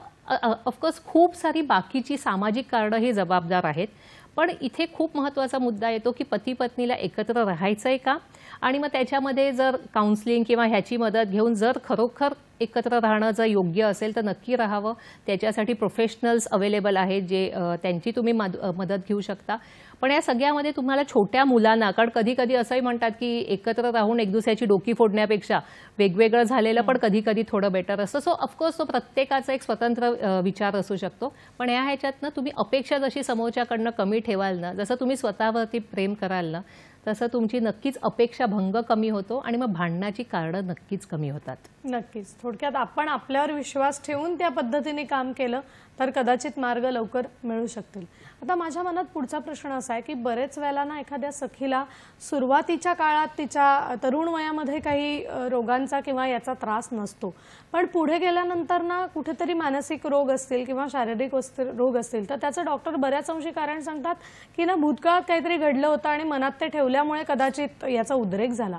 ऑफकोर्स खूप सारी बाकीची सामाजिक कारणं ही जबाबदार आहेत. पण इथे खूप महत्त्वाचा मुद्दा येतो की पती पत्नीला एकत्र राहायचं आहे का, आणि मग त्याच्यामध्ये जर काउन्सिलिंग किंवा ह्याची मदत घेऊन जर खरोखर एकत्र राहणं जर योग्य असेल तर नक्की राहावं. त्याच्यासाठी प्रोफेशनल्स अवेलेबल आहेत जे त्यांची तुम्ही मदत घेऊ शकता. पण या सगळ्यामध्ये तुम्हाला छोट्या मुलांना, कारण कधी कधी असंही म्हणतात की एकत्र राहून एक दुसऱ्याची डोकी फोडण्यापेक्षा वेगवेगळं झालेलं पण कधी कधी थोडं बेटर असतं. सो ऑफकोर्स तो प्रत्येकाचा एक स्वतंत्र विचार असू शकतो. पण ह्याच्यातनं तुम्ही अपेक्षा जशी समोरच्याकडनं कमी ठेवाल ना, जसं तुम्ही स्वतःवरती प्रेम कराल ना, तसं तुमची नक्कीच अपेक्षा भंग कमी होतो आणि मग भांडणाची कारणं नक्कीच कमी होतात. नक्कीच. थोडक्यात आपण आपल्यावर विश्वास ठेवून त्या पद्धतीने काम केलं तर कदाचित मार्ग लवकर मिळू शकतील. आता माझ्या मनात पुढचा प्रश्न असा आहे की बरेच वेळेला ना एखाद्या सखीला सुरुवातीच्या काळात तिच्या तरुण वयामध्ये काही रोगांचा किंवा याचा त्रास नसतो, पण पुढे गेल्यानंतर ना कुठेतरी मानसिक रोग असतील किंवा शारीरिक रोग असतील तर त्याचं डॉक्टर बऱ्याच अंशी कारण सांगतात की ना भूतकाळात काहीतरी घडलं होतं आणि मनात ते ठेवल्यामुळे कदाचित याचा उद्रेक झाला.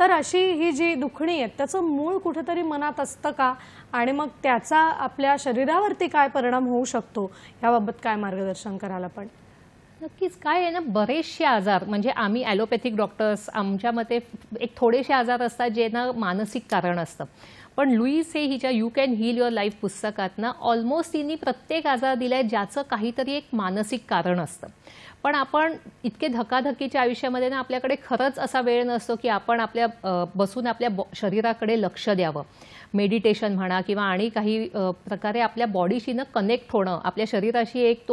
तर अशी ही जी दुखणी आहेत त्याचं मूळ कुठेतरी मनात असतं का, आणि मग त्याचा आपल्या शरीरावरती काय परिणाम होऊ शकतो याबाबत काय मार्गदर्शन कराल आपण? नक्कीच. काय आहे ना, बरेचसे आजार म्हणजे आम्ही ॲलोपॅथिक डॉक्टर्स, आमच्या मते एक थोडेसे आजार असतात जे ना मानसिक कारण असतं. पण लुईस हे हिच्या you can heal your life पुस्तकात ना ऑलमोस्ट तिने प्रत्येक आजार दिलाय ज्याचं काहीतरी एक मानसिक कारण असतं. पण आपण इतके धकाधकीच्या आयुष्यामध्ये ना आपल्याकडे खरंच असा वेळ नसतो की आपण आपल्या बसून आपल्या शरीराकडे लक्ष द्यावं. मेडिटेशन म्हणा किंवा आणि काही प्रकारे आपल्या बॉडीशी ना कनेक्ट होणं, आपल्या शरीराशी एक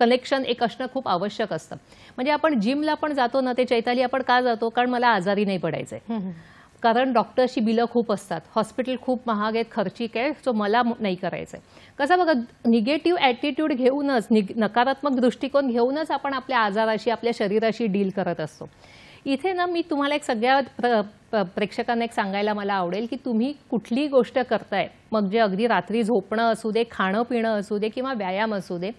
कनेक्शन एक असणं खूप आवश्यक असतं. म्हणजे आपण जिमला पण जातो ना, ते चैताली आपण का जातो, कारण मला आजारी नाही पडायचंय, कारण डॉक्टरची बिलं खूप असतात, हॉस्पिटल खूप महाग आहेत, खर्चिक आहे, सो मला नाही करायचंय. कसं बघा, निगेटिव्ह ॲटिट्यूड घेऊनच, नकारात्मक दृष्टिकोन घेऊनच आपण आपल्या आजाराशी, आपल्या शरीराशी डील करत असतो. इथे ना मी तुम्हाला एक सगळ्या प्रेक्षकांना एक सांगायला मला आवडेल की तुम्ही कुठली गोष्ट करताय, मग जे अगदी रात्री झोपणं असू दे, खाणं पिणं असू दे किंवा व्यायाम असू दे,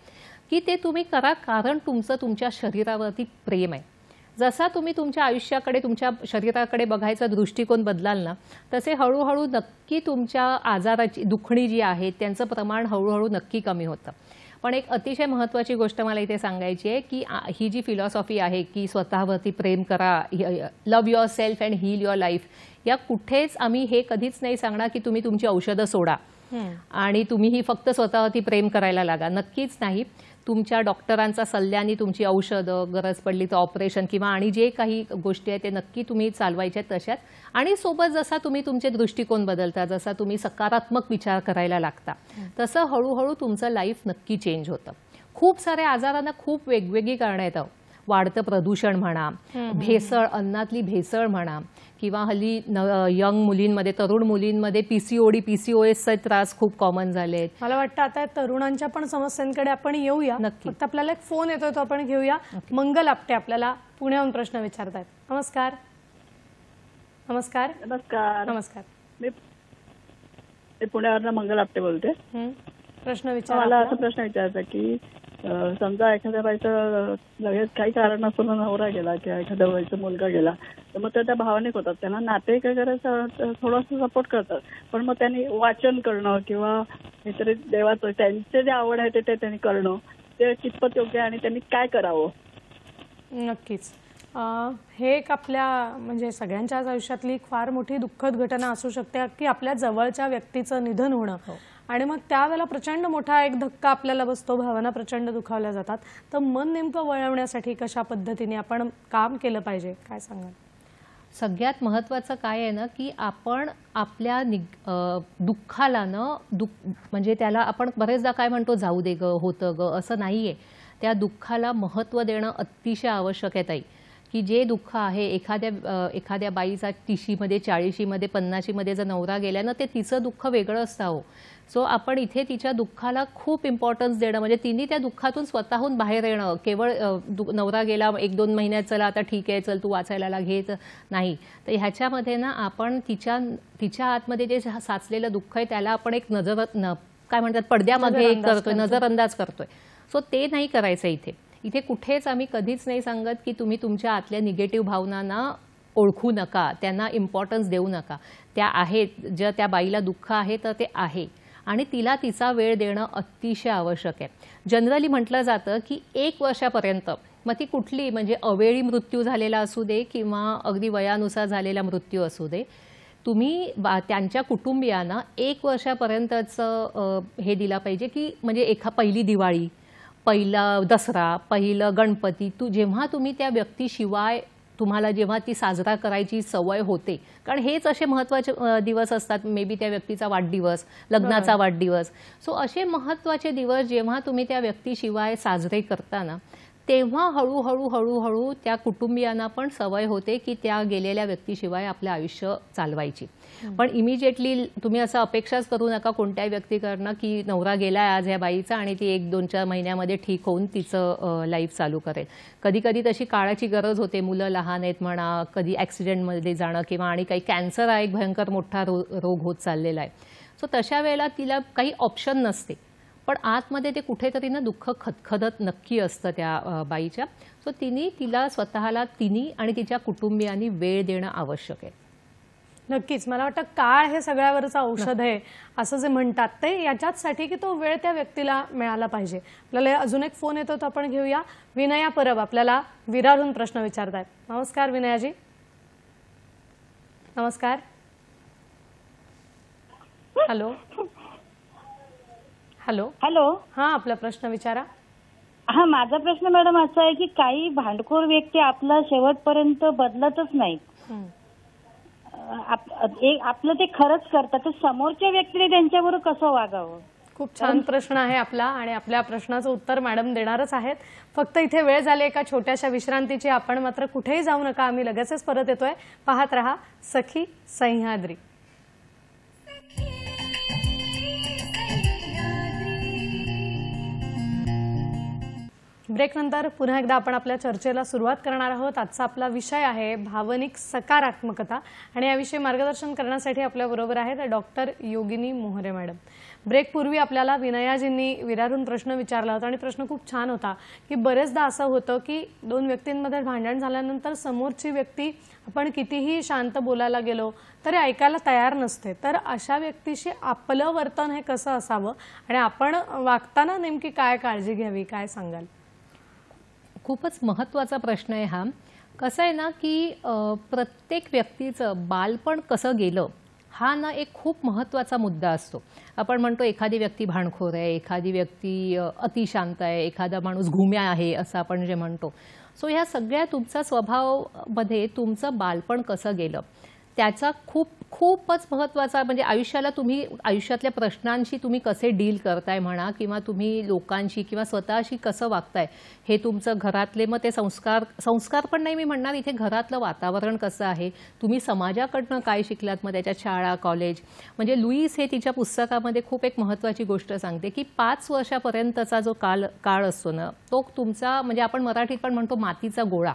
की ते तुम्ही करा कारण तुमचं तुमच्या शरीरावरती प्रेम आहे. जसा तुम्ही तुमच्या आयुष्याकडे, तुमच्या शरीराकडे बघायचा दृष्टिकोन बदलाल ना, तसे हळूहळू नक्की तुमच्या आजाराची दुखणी जी आहे त्यांचं प्रमाण हळूहळू नक्की कमी होतं. पण एक अतिशय महत्त्वाची गोष्ट मला इथे सांगायची आहे की ही जी फिलॉसॉफी आहे की स्वतःवरती प्रेम करा, love yourself and heal your life, या कुठेच आम्ही हे कधीच नाही सांगणार की तुम्ही तुमची औषधं सोडा आणि तुम्ही ही फक्त स्वतःवरती प्रेम करायला लागा. नक्कीच नाही. तुमच्या डॉक्टरांचा सल्ल्याने तुमची औषधं, गरज पडली तर ऑपरेशन किंवा आणि जे काही गोष्टी आहेत ते नक्की तुम्ही चालवायच्या तशाच. आणि सोबत जसा तुम्ही तुमचे दृष्टिकोन बदलता, जसा तुम्ही सकारात्मक विचार करायला लागता, तसं हळूहळू तुमचं लाईफ नक्की चेंज होतं. खूप साऱ्या आजारांना खूप वेगवेगळी कारणं येतात. वाढतं प्रदूषण म्हणा, भेसळ, अन्नातली भेसळ म्हणा, किंवा हल्ली यंग मुलींमध्ये, तरुण मुलींमध्ये PCOD, PCOSचे त्रास खूप कॉमन झाले आहेत. मला वाटतं आता तरुणांच्या पण समस्यांकडे आपण येऊया. नक्की. फक्त आपल्याला एक फोन येतोय तो आपण घेऊया. मंगल आपटे आपल्याला पुण्याहून प्रश्न विचारतायत. नमस्कार. नमस्कार. नमस्कार. नमस्कार. मी पुण्यावरनं मंगल आपटे बोलते. प्रश्न विचारा. मला असा प्रश्न विचारायचा की समजा एखाद्या बाईचं लगेच काही कारण नसून नवरा गेला किंवा एखाद्या बाईचा मुलगा गेला तर मग त्या भावनिक होतात. त्यांना नातेवाईक वगैरे थोडंसं सपोर्ट करतात, पण मग त्यांनी वाचन करणं किंवा काहीतरी देवाचं त्यांचे जे आवड आहे ते त्यांनी करणं ते कितपत योग्य आहे आणि त्यांनी काय करावं? नक्कीच. हे एक आपल्या म्हणजे सगळ्यांच्याच आयुष्यातली फार मोठी दुःखद घटना असू शकते की आपल्या जवळच्या व्यक्तीचं निधन होणं. आणि मग त्यावेळेला प्रचंड मोठा एक धक्का आपल्याला बसतो, भावना प्रचंड दुखावल्या जातात. तर मन नेमकं वळवण्यासाठी कशा पद्धतीने आपण काम केलं पाहिजे, काय सांगाल? सगळ्यात महत्त्वाचं काय आहे ना की आपण आपल्या दुःखाला म्हणजे त्याला आपण बरेचदा काय म्हणतो, जाऊ दे ग, होतं ग, असं नाहीये. त्या दुःखाला महत्त्व देणं अतिशय आवश्यक आहे ताई. की जे दुःख आहे एखाद्या बाईचा 30मध्ये 40मध्ये 50मध्ये जर नवरा गेला ना ते तिचं दुःख वेगळं असतं हो. सो आपण इथे तिच्या दुःखाला खूप इम्पॉर्टन्स देणं म्हणजे तिने त्या दुःखातून स्वतःहून बाहेर येणं. केवळ नवरा गेला 1-2 महिन्यात चला आता ठीक आहे चल तू वाचायला लागेल नाही. तर ह्याच्यामध्ये ना आपण तिच्या आतमध्ये जे साचलेलं दुःख आहे त्याला आपण एक काय म्हणतात पडद्यामध्ये करतोय, नजरअंदाज करतोय. सो ते नाही करायचं इथे कुठेच आम्ही कधीच नाही सांगत की तुम्ही तुमच्या आतल्या निगेटिव्ह भावनांना ओळखू नका, त्यांना इम्पॉर्टन्स देऊ नका. त्या आहेत, ज्या त्या बाईला दुःख आहे तर ते आहे आणि तिला तिचा वेळ देणं अतिशय आवश्यक आहे. जनरली म्हटलं जातं की 1 वर्षापर्यंत, मग ती कुठली म्हणजे अवेळी मृत्यू झालेला असू दे किंवा अगदी वयानुसार झालेला मृत्यू असू दे, तुम्ही त्यांच्या कुटुंबियांना 1 वर्षापर्यंतचं हे दिला पाहिजे की म्हणजे पहिली दिवाळी, पहिला दसरा, पहिलं गणपती, जेव्हा तुम्ही त्या व्यक्तीशिवाय तुम्हाला जेव्हा ती साजरा करायची सवय होते, कारण हेच असे महत्त्वाचे दिवस असतात, मे बी त्या व्यक्तीचा वाढदिवस, लग्नाचा वाढदिवस. सो असे महत्त्वाचे दिवस जेव्हा तुम्ही त्या व्यक्तीशिवाय साजरे करता ना, तेव्हा हळूहळू त्या कुटुंबियांना पण सवय होते की त्या गेलेल्या व्यक्तीशिवाय आपलं आयुष्य चालवायची. पण इमिजिएटली तुम्ही असं अपेक्षाच करू नका कोणत्याही व्यक्तीकडनं की नवरा गेलाय आज या बाईचा आणि ती 1-2-4 महिन्यामध्ये ठीक होऊन तिचं लाईफ चालू करेल. कधी कधी तशी काळाची गरज होते, मुलं लहान आहेत म्हणा, कधी ॲक्सिडेंटमध्ये जाणं किंवा आणि काही कॅन्सर हा एक भयंकर मोठा रोग होत चाललेला आहे. सो तशा वेळेला तिला काही ऑप्शन नसते, पण आतमध्ये ते कुठेतरी ना दुःख खदखदत नक्की असतं त्या बाईच्या. सो तिला स्वतःला आणि तिच्या कुटुंबियांनी वेळ देणं आवश्यक आहे. नक्कीच मला वाटतं काळ हे सगळ्यावरचं औषध आहे असं जे म्हणतात ते याच्याचसाठी की तो वेळ त्या व्यक्तीला मिळाला पाहिजे. आपल्याला अजून एक फोन येतो तो आपण घेऊया. विनया परब आपल्याला विरारहून प्रश्न विचारतायत. नमस्कार विनयाजी. नमस्कार. Hello hello hello. हां आपला प्रश्न विचारा. हा माझा प्रश्न मॅडम असा आहे की काही भांडखोर व्यक्ती आपला शेवटपर्यंत बदलतच नाही. आपलं ते खरंच करतात, तर समोरच्या व्यक्तीने त्यांच्याबरोबर कसं वागावं? खूप छान प्रश्न आहे आपला आणि आपल्या प्रश्नाचं उत्तर मॅडम देणारच आहेत. फक्त इथे वेळ झाली एका छोट्याशा विश्रांतीची. आपण मात्र कुठेही जाऊ नका, आम्ही लगेचच परत येतोय. पाहत रहा सखी सह्याद्री. ब्रेकनंतर पुन्हा एकदा आपण आपल्या चर्चेला सुरुवात करणार आहोत. आजचा आपला विषय आहे भावनिक सकारात्मकता आणि याविषयी मार्गदर्शन करण्यासाठी आपल्याबरोबर आहेत डॉक्टर योगिनी मोहरे मॅडम. ब्रेकपूर्वी आपल्याला विनयाजींनी विरारून प्रश्न विचारला होता आणि प्रश्न खूप छान होता की बरेचदा असं होतं की 2 व्यक्तींमध्ये भांडण झाल्यानंतर समोरची व्यक्ती आपण कितीही शांत बोलायला गेलो तरी ऐकायला तयार नसते. तर अशा व्यक्तीशी आपलं वर्तन हे कसं असावं आणि आपण वागताना नेमकी काय काळजी घ्यावी, काय सांगाल? खूपच महत्त्वाचा प्रश्न आहे हा. कसं आहे ना की प्रत्येक व्यक्तीचं बालपण कसं गेलं हा ना एक खूप महत्त्वाचा मुद्दा असतो. आपण म्हणतो एखादी व्यक्ती भांडखोर आहे, एखादी व्यक्ती अतिशांत आहे, एखादा माणूस घुम्या आहे असं आपण जे म्हणतो. सो ह्या सगळ्या तुमचा स्वभावामध्ये तुमचं बालपण कसं गेलं त्याचा खूपच महत्त्वाचा म्हणजे आयुष्यातल्या प्रश्नांशी तुम्ही कसे डील करताय म्हणा किंवा तुम्ही लोकांशी किंवा स्वतःशी कसं वागताय हे तुमचं घरातले मग ते संस्कार पण नाही मी म्हणणार, इथे घरातलं वातावरण कसं आहे, तुम्ही समाजाकडनं काय शिकलात, मग त्याच्या शाळा कॉलेज. म्हणजे लुईस हे तिच्या पुस्तकामध्ये खूप एक महत्त्वाची गोष्ट सांगते की 5 वर्षापर्यंतचा जो काळ असतो ना तो तुमचा म्हणजे आपण मराठीत पण म्हणतो मातीचा गोळा.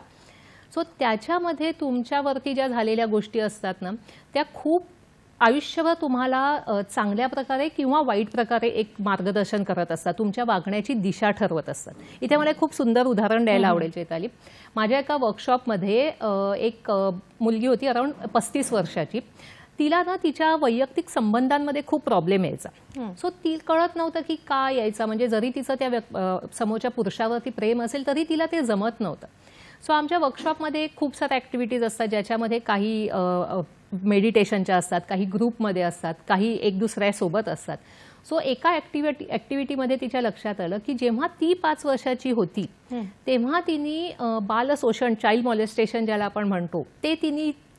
सो त्याच्यामध्ये तुमच्यावरती ज्या झालेल्या गोष्टी असतात ना त्या खूप आयुष्यभर तुम्हाला चांगल्या प्रकारे किंवा वाईट प्रकारे एक मार्गदर्शन करत असतात, तुमच्या वागण्याची दिशा ठरवत असतात. इथे मला एक खूप सुंदर उदाहरण द्यायला आवडेल चैताली. माझ्या एका वर्कशॉपमध्ये एक मुलगी होती अराउंड 35 वर्षाची. तिला ना तिच्या वैयक्तिक संबंधांमध्ये खूप प्रॉब्लेम यायचा. सो ती कळत नव्हतं की का यायचा, म्हणजे जरी तिचं त्या समोरच्या पुरुषावरती प्रेम असेल तरी तिला ते जमत नव्हतं. सो आमच्या वर्कशॉपमध्ये खूप साऱ्या ॲक्टिव्हिटीज असतात ज्याच्यामध्ये काही मेडिटेशनच्या असतात, काही ग्रुपमध्ये असतात, काही एक दुसऱ्यासोबत असतात. सो एका ॲक्टिव्हिटीमध्ये तिच्या लक्षात आलं की जेव्हा ती 5 वर्षाची होती तेव्हा तिने बालशोषण, चाइल्ड मॉलेस्टेशन ज्याला आपण म्हणतो ते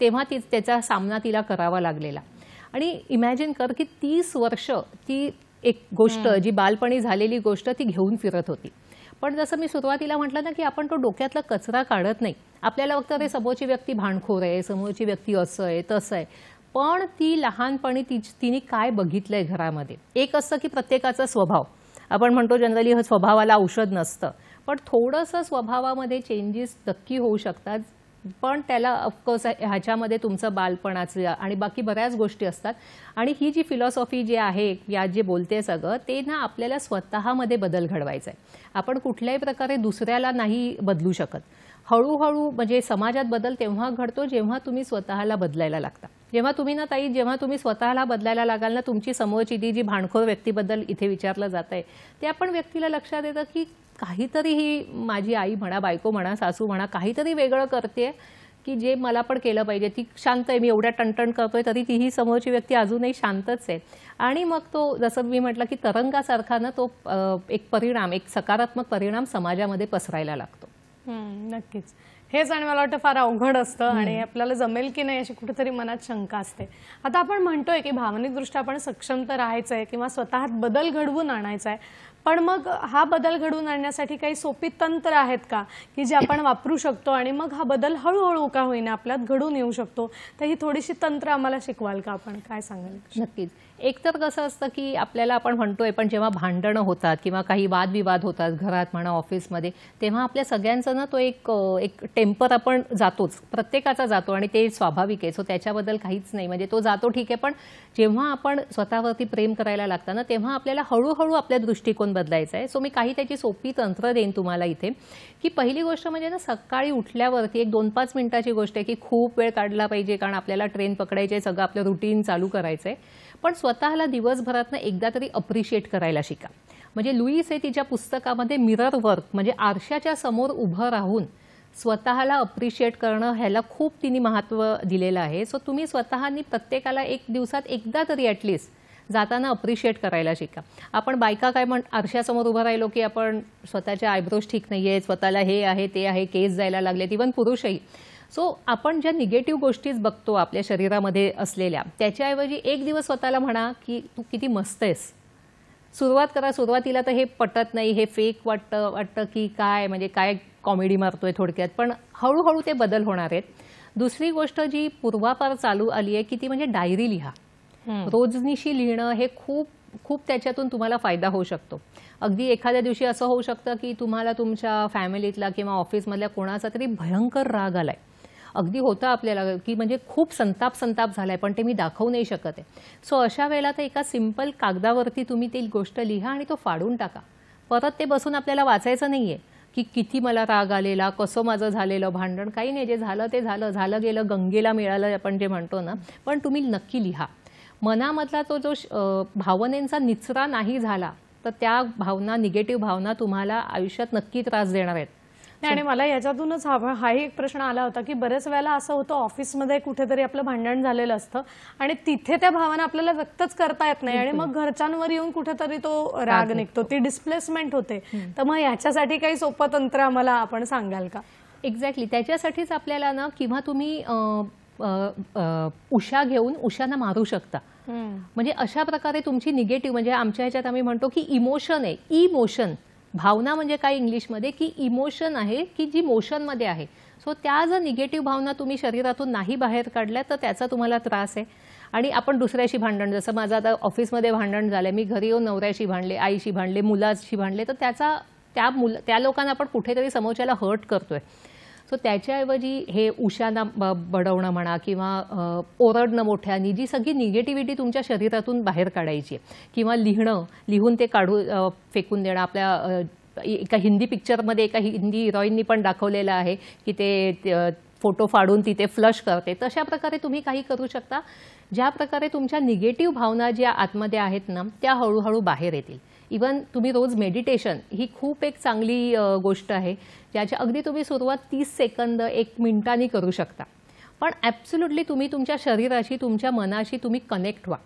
तेव्हा त्याचा सामना तिला करावा लागलेला. आणि इमॅजिन कर की 30 वर्ष ती एक गोष्ट जी बालपणी झालेली गोष्ट ती घेऊन फिरत होती. पण जसं मी सुरुवातीला म्हटलं ना की आपण तो डोक्यातला कचरा काढत नाही. आपल्याला फक्त ते समोरची व्यक्ती भांडखोर आहे, समोरची व्यक्ती असं आहे तसं आहे, पण ती लहानपणी तिने काय बघितलंय घरामध्ये. एक असतं की प्रत्येकाचा स्वभाव, आपण म्हणतो जनरली स्वभावाला औषध नसतं, पण थोडंसं स्वभावामध्ये चेंजेस नक्की होऊ शकतात. पण त्याला ऑफकोर्स ह्याच्यामध्ये तुमचं बालपणाचं आणि बाकी बऱ्याच गोष्टी असतात. आणि ही जी फिलॉसॉफी जी आहे या जे बोलते सगळं ते ना आपल्याला स्वतःमध्ये बदल घडवायचा आहे. आपण कुठल्याही प्रकारे दुसऱ्याला नाही बदलू शकत. हळूहळू म्हणजे समाजात बदल तेव्हा घडतो जेव्हा तुम्ही स्वतःला बदलायला लागता. जेव्हा तुम्ही ना ताई जेव्हा तुम्ही स्वतःला बदलायला लागाल ना, तुमची समोरची ती जी भांडखोर व्यक्तीबद्दल इथे विचारलं जात आहे ते आपण व्यक्तीला लक्षात येतं की काहीतरी ही माझी आई म्हणा, बायको म्हणा, सासू म्हणा, काहीतरी वेगळं करते की जे मला पण केलं पाहिजे. ती शांत आहे, मी एवढ्या टणटण करतोय तरी तीही समोरची व्यक्ती अजूनही शांतच आहे. आणि मग तो जसं मी म्हटलं की तरंगासारखा ना तो एक परिणाम, एक सकारात्मक परिणाम समाजामध्ये पसरायला लागतो. नक्कीच. हेच आणि मला वाटतं फार अवघड असतं आणि आपल्याला जमेल की नाही अशी कुठेतरी मनात शंका असते. आता आपण म्हणतोय की भावनिकदृष्ट्या आपण सक्षम तर राहायचं आहे किंवा स्वतःत बदल घडवून आणायचा आहे, पण मग हा बदल घडवून आणण्यासाठी काही सोपी तंत्र आहेत का की जे आपण वापरू शकतो आणि मग हा बदल हळूहळू का होईना आपल्यात घडून येऊ शकतो? तर ही थोडीशी तंत्र आम्हाला शिकवाल का? आपण काय सांगाल? नक्कीच. एक तर कसं असतं की आपल्याला आपण म्हणतोय पण जेव्हा भांडणं होतात किंवा काही वादविवाद होतात घरात म्हणा ऑफिसमध्ये, तेव्हा आपल्या सगळ्यांचं ना तो एक टेम्पर आपण जातोच, प्रत्येकाचा जातो आणि ते स्वाभाविक आहे. सो त्याच्याबद्दल काहीच नाही, म्हणजे तो जातो ठीक आहे. पण जेव्हा आपण स्वतःवरती प्रेम करायला लागतं ना तेव्हा आपल्याला हळूहळू आपल्या दृष्टिकोन बदलायचा आहे. सो मी काही त्याची सोपी तंत्र देईन तुम्हाला इथे. की पहिली गोष्ट म्हणजे ना सकाळी उठल्यावरती एक 2-5 मिनिटाची गोष्ट आहे की खूप वेळ काढला पाहिजे कारण आपल्याला ट्रेन पकडायचे, सगळं आपलं रुटीन चालू करायचं आहे. पण स्वतःला दिवसभरात एकदा तरी अप्रिशिएट करायला शिका. म्हणजे लुईस हे तिच्या पुस्तकामध्ये मिरर वर्क म्हणजे आरशाच्या समोर उभं राहून स्वतःला अप्रिशिएट करणं ह्याला खूप तिने महत्त्व दिलेलं आहे. सो तुम्ही स्वतःनी प्रत्येकाला एक दिवसात एकदा तरी ॲटलिस्ट जाताना अप्रिशिएट करायला शिका. आपण बायका काय आरशासमोर उभं राहिलो की आपण स्वतःच्या आयब्रोज ठीक नाही आहेत, स्वतःला हे आहे ते आहे, केस जायला लागलेत, इव्हन पुरुषही. सो आपण ज्या निगेटिव्ह गोष्टीच बघतो आपल्या शरीरामध्ये असलेल्या, त्याच्याऐवजी एक दिवस स्वतःला म्हणा की तू किती मस्त आहेस. सुरुवात करा. सुरुवातीला तर हे पटत नाही, हे फेक वाटतं की काय म्हणजे काय कॉमेडी मारतोय थोडक्यात, पण हळूहळू ते बदल होणार आहेत. दुसरी गोष्ट जी पूर्वापार चालू आली आहे की ती म्हणजे डायरी लिहा. रोजनिशी लिहिणं हे खूप त्याच्यातून तुम्हाला फायदा होऊ शकतो. अगदी एखाद्या दिवशी असं होऊ शकतं की तुम्हाला तुमच्या फॅमिलीतला किंवा ऑफिसमधल्या कोणाचा तरी भयंकर राग आलाय, अगदी होतं आपल्याला की म्हणजे खूप संताप झालाय पण ते मी दाखवू नाही शकत आहे. सो अशा वेळेला तर एका सिंपल कागदावरती तुम्ही ती गोष्ट लिहा आणि तो फाडून टाका. परत ते बसून आपल्याला वाचायचं नाहीये की किती मला राग आलेला, कसं माझं झालेलं भांडण, काही नाही. जे झालं ते झालं गेलं, गंगेला मिळालं आपण जे म्हणतो ना. पण तुम्ही नक्की लिहा. मनामधला तो जो भावनेचा निचरा नाही झाला तर त्या भावना, निगेटिव्ह भावना तुम्हाला आयुष्यात नक्की त्रास देणार आहेत. आणि मला याच्यातूनच हाही एक प्रश्न आला होता की बरेच वेळेला असं होतं ऑफिसमध्ये कुठेतरी आपलं भांडण झालेलं असतं आणि तिथे त्या भावना आपल्याला व्यक्तच करता येत नाही आणि मग घरच्यांवर येऊन कुठेतरी तो राग निघतो, ती डिस्प्लेसमेंट होते. तर मग याच्यासाठी काही सोपं तंत्र आम्हाला आपण सांगाल का? एक्झॅक्टली. त्याच्यासाठीच आपल्याला ना किंवा तुम्ही उषा घेऊन उषांना मारू शकता. म्हणजे अशा प्रकारे तुमची निगेटिव्ह म्हणजे आमच्या ह्याच्यात आम्ही म्हणतो की इमोशन आहे, इमोशन. भावना म्हणजे काय इंग्लिशमध्ये की इमोशन आहे की जी मोशनमध्ये आहे. सो त्या जर निगेटिव्ह भावना तुम्ही शरीरातून नाही बाहेर काढल्या तर त्याचा तुम्हाला त्रास आहे. आणि आपण दुसऱ्याशी भांडण, जसं माझं आता ऑफिसमध्ये भांडण झालंय, मी घरी येऊन नवऱ्याशी भांडले, आईशी भांडले, मुलाशी भांडले, तर त्याचा त्या लोकांना आपण कुठेतरी समोरच्याला हर्ट करतोय. सो त्याच्याऐवजी हे उशाना बडवणं म्हणा किंवा ओरडणं मोठ्यानी, जी सगळी निगेटिव्हिटी तुमच्या शरीरातून बाहेर काढायची आहे. किंवा लिहून ते फेकून देणं. आपल्या एका हिंदी पिक्चरमध्ये एका हिंदी हिरोईननी पण दाखवलेलं आहे की ते फोटो फाडून तिथे फ्लश करते. तशा प्रकारे तुम्ही काही करू शकता ज्या प्रकारे तुमच्या निगेटिव्ह भावना ज्या आतमध्ये आहेत ना त्या हळूहळू बाहेर येतील. इवन तुम्ही रोज मेडिटेशन ही खूप एक चांगली गोष्ट आहे ज्याच्या अगदी तुम्ही सुरुवात 30 सेकंद 1 मिनिटांनी करू शकता. पण ॲब्सोल्युटली तुम्ही तुमच्या शरीराशी, तुमच्या मनाशी तुम्ही कनेक्ट व्हा.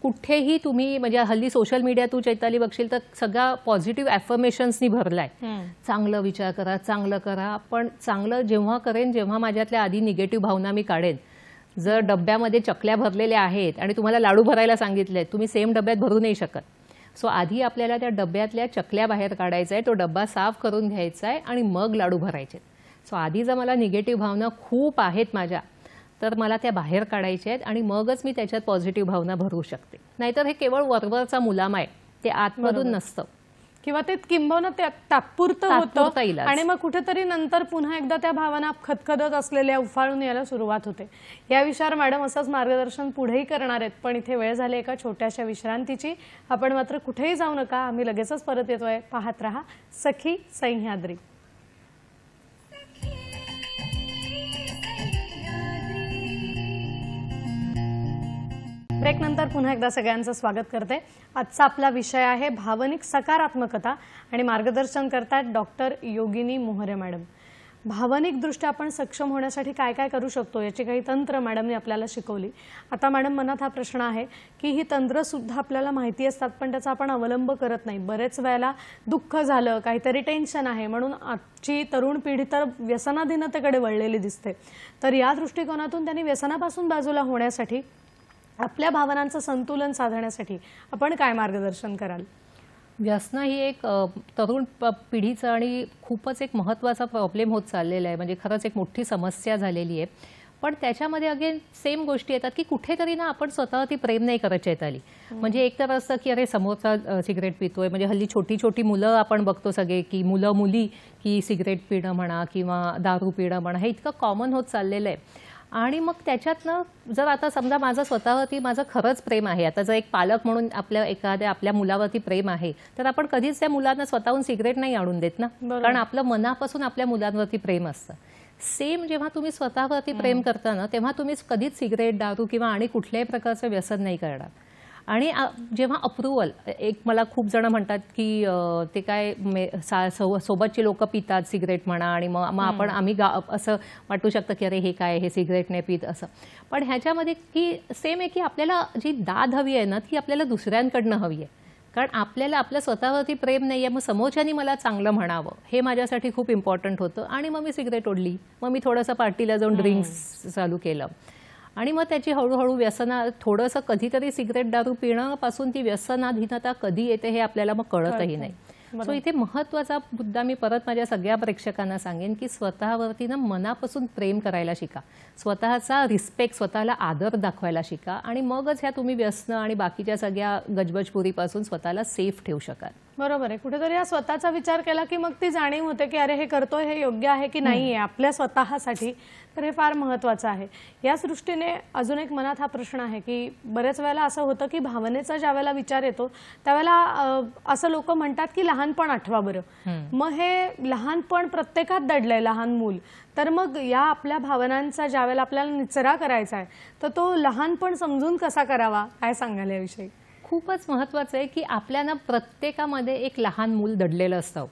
कुठेही तुम्ही म्हणजे हल्ली सोशल मीडिया तू चैताली बघशील तर सगळा पॉझिटिव्ह ॲफर्मेशन्सनी भरलाय. चांगलं विचार करा, चांगलं करा. पण चांगलं जेव्हा करेन जेव्हा माझ्यातल्या आधी निगेटिव्ह भावना मी काढेन. जर डब्यामध्ये चकल्या भरलेल्या आहेत आणि तुम्हाला लाडू भरायला सांगितले, तुम्ही सेम डब्यात भरू नाही शकत. सो आधी आपल्याला त्या डब्यातल्या चकल्या बाहेर काढायचा आहे, तो डब्बा साफ करून घ्यायचा आहे आणि मग लाडू भरायचे. सो आधी जर मला निगेटिव्ह भावना खूप आहेत माझ्या, तर मला त्या बाहेर काढायच्या आहेत आणि मगच मी त्याच्यात पॉझिटिव्ह भावना भरू शकते. नाहीतर हे केवळ वरवरचा मुलामा आहे, ते आतमधून नसतं किंवा ते किंबहुना तात्पुरतं तात्पुरता होतं इलाज. आणि मग कुठेतरी नंतर पुन्हा एकदा त्या भावना खदखदत असलेल्या उफाळून यायला सुरुवात होते. या विषयावर मॅडम असंच मार्गदर्शन पुढेही करणार आहेत, पण इथे वेळ झाली एका छोट्याशा विश्रांतीची. आपण मात्र कुठेही जाऊ नका, आम्ही लगेचच परत येतोय. पाहत रहा सखी सह्याद्री. ब्रेक नंतर पुन्हा एकदा सगळ्यांचं स्वागत करते. आजचा आपला विषय आहे भावनिक सकारात्मकता आणि मार्गदर्शन करतात डॉक्टर योगिनी मोहरे मॅडम. भावनिकदृष्ट्या आपण सक्षम होण्यासाठी काय काय करू शकतो याची काही तंत्र मॅडमने आपल्याला शिकवली. आता मॅडम मनात हा प्रश्न आहे की ही तंत्र सुद्धा आपल्याला माहिती असतात, पण त्याचा आपण अवलंब करत नाही. बरेच वेळेला दुःख झालं, काहीतरी टेन्शन आहे म्हणून आजची तरुण पिढी तर व्यसनाधीनतेकडे वळलेली दिसते. तर या दृष्टिकोनातून त्यांनी व्यसनापासून बाजूला होण्यासाठी, आपल्या भावनांचं संतुलन साधण्यासाठी आपण काय मार्गदर्शन कराल? व्यसन ही एक तरुण पिढीचं आणि खूपच एक महत्त्वाचा प्रॉब्लेम होत चाललेला आहे. म्हणजे खरंच एक मोठी समस्या झालेली आहे. पण त्याच्यामध्ये अगेन सेम गोष्टी येतात की कुठेतरी ना आपण स्वतःवरती प्रेम नाही करत आली. म्हणजे एक तर असतं की अरे समोरचा सिगरेट पितोय, म्हणजे हल्ली छोटी छोटी मुलं आपण बघतो सगळे की मुलं मुली की सिगरेट पिणं म्हणा किंवा दारू पिणं म्हणा, हे इतकं कॉमन होत चाललेलं आहे. आणि मग त्याच्यातनं जर आता समजा माझं स्वतःवरती माझं खरंच प्रेम आहे, आता जर एक पालक म्हणून आपल्या मुलावरती प्रेम आहे, तर आपण कधीच त्या मुलांना स्वतःहून सिगरेट नाही आणून देत ना, कारण आपलं मनापासून आपल्या मुलांवरती प्रेम असतं. सेम जेव्हा तुम्ही स्वतःवरती प्रेम करता ना, तेव्हा तुम्ही कधीच सिगरेट, दारू किंवा आणि कुठल्याही प्रकारचं व्यसन नाही करणार. आणि जेव्हा अप्रुव्हल, एक मला खूप जण म्हणतात की ते काय सोबतची लोक पितात सिगरेट म्हणा आणि मग आम्ही असं वाटू शकतं की अरे हे काय, हे सिगरेट नाही पित असं. पण ह्याच्यामध्ये की सेम आहे की आपल्याला जी दाद हवी आहे ना, ती आपल्याला दुसऱ्यांकडनं हवी आहे. कारण आपल्याला आपल्या स्वतःवरती प्रेम नाही आहे, मग समोरच्यानी मला चांगलं म्हणावं हे माझ्यासाठी खूप इम्पॉर्टंट होतं. आणि मग मी सिगरेट ओढली, मग मी थोडंसं पार्टीला जाऊन ड्रिंक्स चालू केलं आणि मग त्याची हळूहळू थोडंसं कधीतरी सिगरेट दारू पिण्यापासून ती व्यसनाधीनता कधी येते हे आपल्याला मग कळतही नाही. सो इथे महत्त्वाचा मुद्दा मी परत माझ्या सगळ्या प्रेक्षकांना सांगेन की स्वतःवरती ना मनापासून प्रेम करायला शिका, स्वतःचा रिस्पेक्ट, स्वतःला आदर दाखवायला शिका आणि मगच ह्या तुम्ही व्यसन आणि बाकीच्या सगळ्या गजबजपुरीपासून स्वतःला सेफ ठेवू शकाल. बरोबर आहे. कुठेतरी हा स्वतःचा विचार केला की मग ती जाणीव होते की अरे हे करतोय हे योग्य आहे की नाही आहे आपल्या स्वतःसाठी, तर हे फार महत्त्वाचं आहे. याच दृष्टीने अजून एक मनात हा प्रश्न आहे की बरेच वेळेला असं होतं की भावनेचा ज्या वेळेला विचार येतो त्यावेळेला असं लोक म्हणतात की लहानपण आठवा बरं. मग हे लहानपण प्रत्येकात दडलंय, लहान मूल. तर मग या आपल्या भावनांचा ज्या वेळेला आपल्याला निचरा करायचा आहे तर तो लहानपण समजून कसा करावा, काय सांगाल याविषयी? खूपच महत्त्वाचं आहे की आपल्याला प्रत्येकामध्ये एक लहान मूल दडलेलं असतं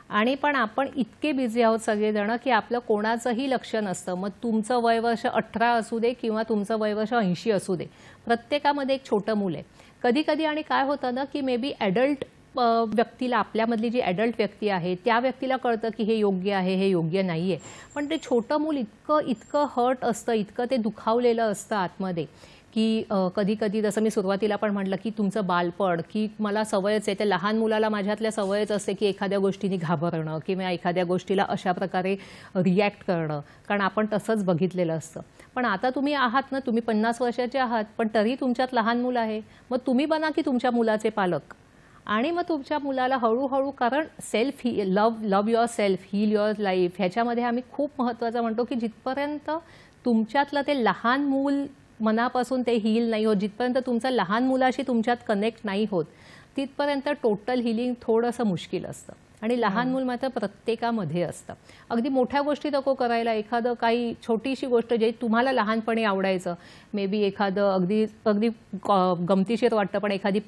आणि पण आपण इतके बिझी आहोत सगळेजण की आपलं कोणाचंही लक्ष नसतं. मग तुमचं वय वर्ष 18 असू दे किंवा तुमचं वय वर्ष 80 असू दे, प्रत्येकामध्ये एक छोटं मूल आहे. कधी कधी आणि काय होतं ना की मे बी ॲडल्ट व्यक्तीला, आपल्यामधली जी ॲडल्ट व्यक्ती आहे त्या व्यक्तीला कळतं की हे योग्य आहे, हे योग्य नाही आहे. पण ते छोटं मूल इतकं हर्ट असतं, इतकं ते दुखावलेलं असतं आतमध्ये की कधी कधी जसं मी सुरुवातीला पण म्हटलं की तुमचं बालपण, की मला सवयच आहे, त्या लहान मुलाला माझ्यातल्या सवयच असते की एखाद्या गोष्टीने घाबरणं किंवा एखाद्या गोष्टीला अशा प्रकारे रिॲक्ट करणं, कारण आपण तसंच बघितलेलं असतं. पण आता तुम्ही आहात ना, तुम्ही 50 वर्षाचे आहात, पण तरी तुमच्यात लहान मुलं आहे. मग तुम्ही बना की तुमच्या मुलाचे पालक आणि मग तुमच्या मुलाला हळूहळू, कारण love yourself, heal your life, ह्याच्यामध्ये आम्ही खूप महत्त्वाचं म्हणतो की जिथपर्यंत तुमच्यातलं ते लहान मूल मनापासून ते हील नाही होत, जिथपर्यंत तुमचं लहान मुलाशी तुमच्यात कनेक्ट नाही होत, तिथपर्यंत टोटल हिलिंग थोडंसं मुश्किल असतं. आणि लहान मूल मात्र प्रत्येकामध्ये असतं. अगदी मोठ्या गोष्टी नको करायला, एखादं काही छोटीशी गोष्ट जे तुम्हाला लहानपणी आवडायचं, मे बी एखादं अगदी गमतीशीर वाटतं पण एखादी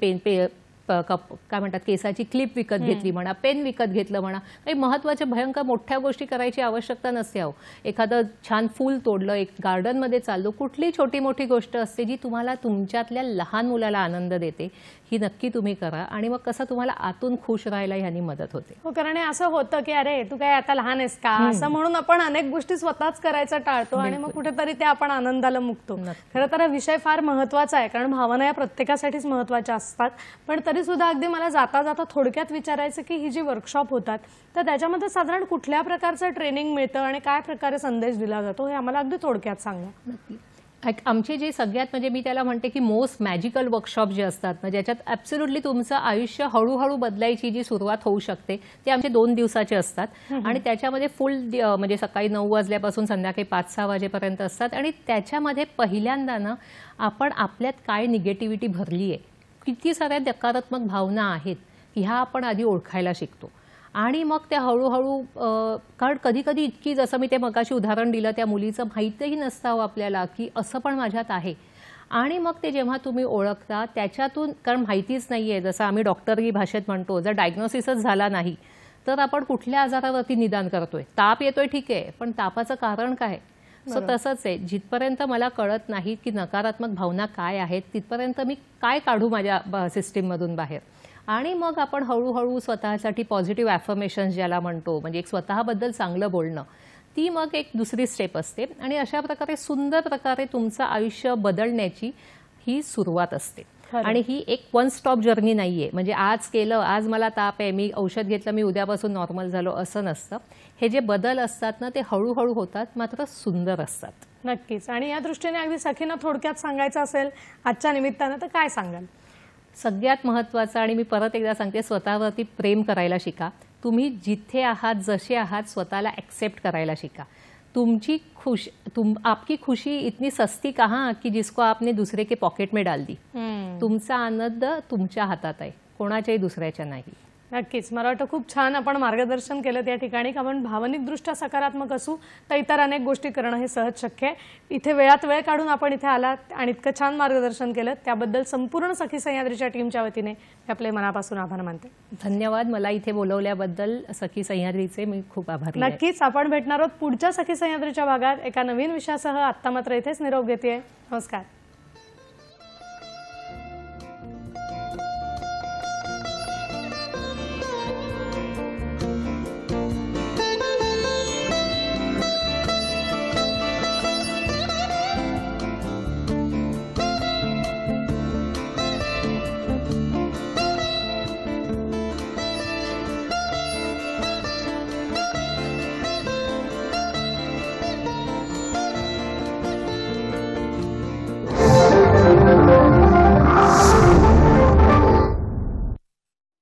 काय म्हणतात केसाची क्लिप विकत घेतली म्हणा, पेन विकत घेतलं म्हणा, काही महत्त्वाच्या भयंकर मोठ्या गोष्टी करायची आवश्यकता नसते. एखादं छान फूल तोडलं, एक गार्डनमध्ये चाललो, कुठली छोटी मोठी गोष्ट असते जी तुम्हाला तुमच्यातल्या लहान मुलाला आनंद देते, ही नक्की तुम्ही करा आणि मग कसं तुम्हाला आतून खुश राहायला ह्यानी मदत होते. हो, कारण असं होतं की अरे तू काय आता लहान आहेस का असं म्हणून आपण अनेक गोष्टी स्वतःच करायचं टाळतो आणि मग कुठेतरी ते आपण आनंदाला मुकतो. खरं तर हा विषय फार महत्त्वाचा आहे, कारण भावना या प्रत्येकासाठीच महत्त्वाच्या असतात. पण तरी तरी सुद्धा अगदी मला जाता जाता थोडक्यात विचारायचं की ही जी वर्कशॉप होतात तर त्याच्यामध्ये साधारण कुठल्या प्रकारचं ट्रेनिंग मिळतं आणि काय प्रकारे संदेश दिला जातो हे आम्हाला अगदी थोडक्यात सांगा. आमचे जे सगळ्यात म्हणजे मी त्याला म्हणते की मोस्ट मॅजिकल वर्कशॉप जे असतात ना, ज्याच्यात ॲब्सोल्युटली तुमचं आयुष्य हळूहळू बदलायची जी सुरुवात होऊ शकते ते आमचे 2 दिवसाचे असतात आणि त्याच्यामध्ये फुल म्हणजे सकाळी 9 वाजल्यापासून संध्याकाळी 5-6 वाजेपर्यंत असतात आणि त्याच्यामध्ये पहिल्यांदा ना आपण आपल्यात काय निगेटिव्हिटी भरली आहे, किती साऱ्या नकारात्मक भावना आहेत ह्या आपण आधी ओळखायला शिकतो आणि मग त्या हळूहळू कारण कधी कधी इतकी, जसं मी ते मगाशी उदाहरण दिलं त्या मुलीचं माहीतही नसतं आपल्याला की असं पण माझ्यात आहे आणि मग ते जेव्हा तुम्ही ओळखता त्याच्यातून, कारण माहितीच नाही आहे, जसं आम्ही डॉक्टरी भाषेत म्हणतो, जर डायग्नोसिसच झाला नाही तर आपण कुठल्या आजारावरती निदान करतोय. ताप येतोय ठीक आहे, पण तापाचं कारण काय? सो तसंच आहे, जिथपर्यंत मला कळत नाही की नकारात्मक भावना काय आहेत तिथपर्यंत मी काय काढू माझ्या सिस्टीममधून बाहेर आणि मग आपण हळूहळू स्वतःसाठी पॉझिटिव्ह ॲफर्मेशन्स ज्याला म्हणतो, म्हणजे एक स्वतःबद्दल चांगलं बोलणं, ती मग एक दुसरी स्टेप असते आणि अशा प्रकारे सुंदर प्रकारे तुमचं आयुष्य बदलण्याची ही सुरुवात असते. आणि ही एक वन स्टॉप जर्नी नाहीये, म्हणजे आज केलं, आज मला ताप आहे, मी औषध घेतलं, मी उद्यापासून नॉर्मल झालो असं नसतं. हे जे बदल असतात ना ते हळूहळू होतात, मात्र सुंदर असतात. नक्कीच. आणि या दृष्टीने अगदी सखीनं थोडक्यात सांगायचं असेल आजच्या निमित्तानं तर काय सांगाल? सगळ्यात महत्त्वाचं, आणि मी परत एकदा सांगते, स्वतःवरती प्रेम करायला शिका. तुम्ही जिथे आहात, जसे आहात, स्वतःला ॲक्सेप्ट करायला शिका. तुमची आपकी खुशी इतनी सस्ती कहाँ की जिसको आपने दूसरे के पॉकेट में डाल दी. तुमचा आनंद तुमच्या हातात आहे, कोणाच्याही दुसऱ्याच्या नाही. नक्कीच. मला वाटतं खूप छान आपण मार्गदर्शन केलं त्या ठिकाणी. आपण भावनिकदृष्ट्या सकारात्मक असू तर इतर अनेक गोष्टी करणं हे सहज शक्य आहे. इथे वेळात वेळ काढून आपण इथे आलात आणि इतकं छान मार्गदर्शन केलं त्याबद्दल संपूर्ण सखी सह्याद्रीच्या टीमच्या वतीने मी आपले मनापासून आभार मानते. धन्यवाद. मला इथे बोलवल्याबद्दल सखी सह्याद्रीचे मी खूप आभारी आहे. नक्कीच आपण भेटणार आहोत पुढच्या सखी सह्याद्रीच्या भागात एका नवीन विषयासह. आत्ता मात्र इथेच निरोप घेते. नमस्कार.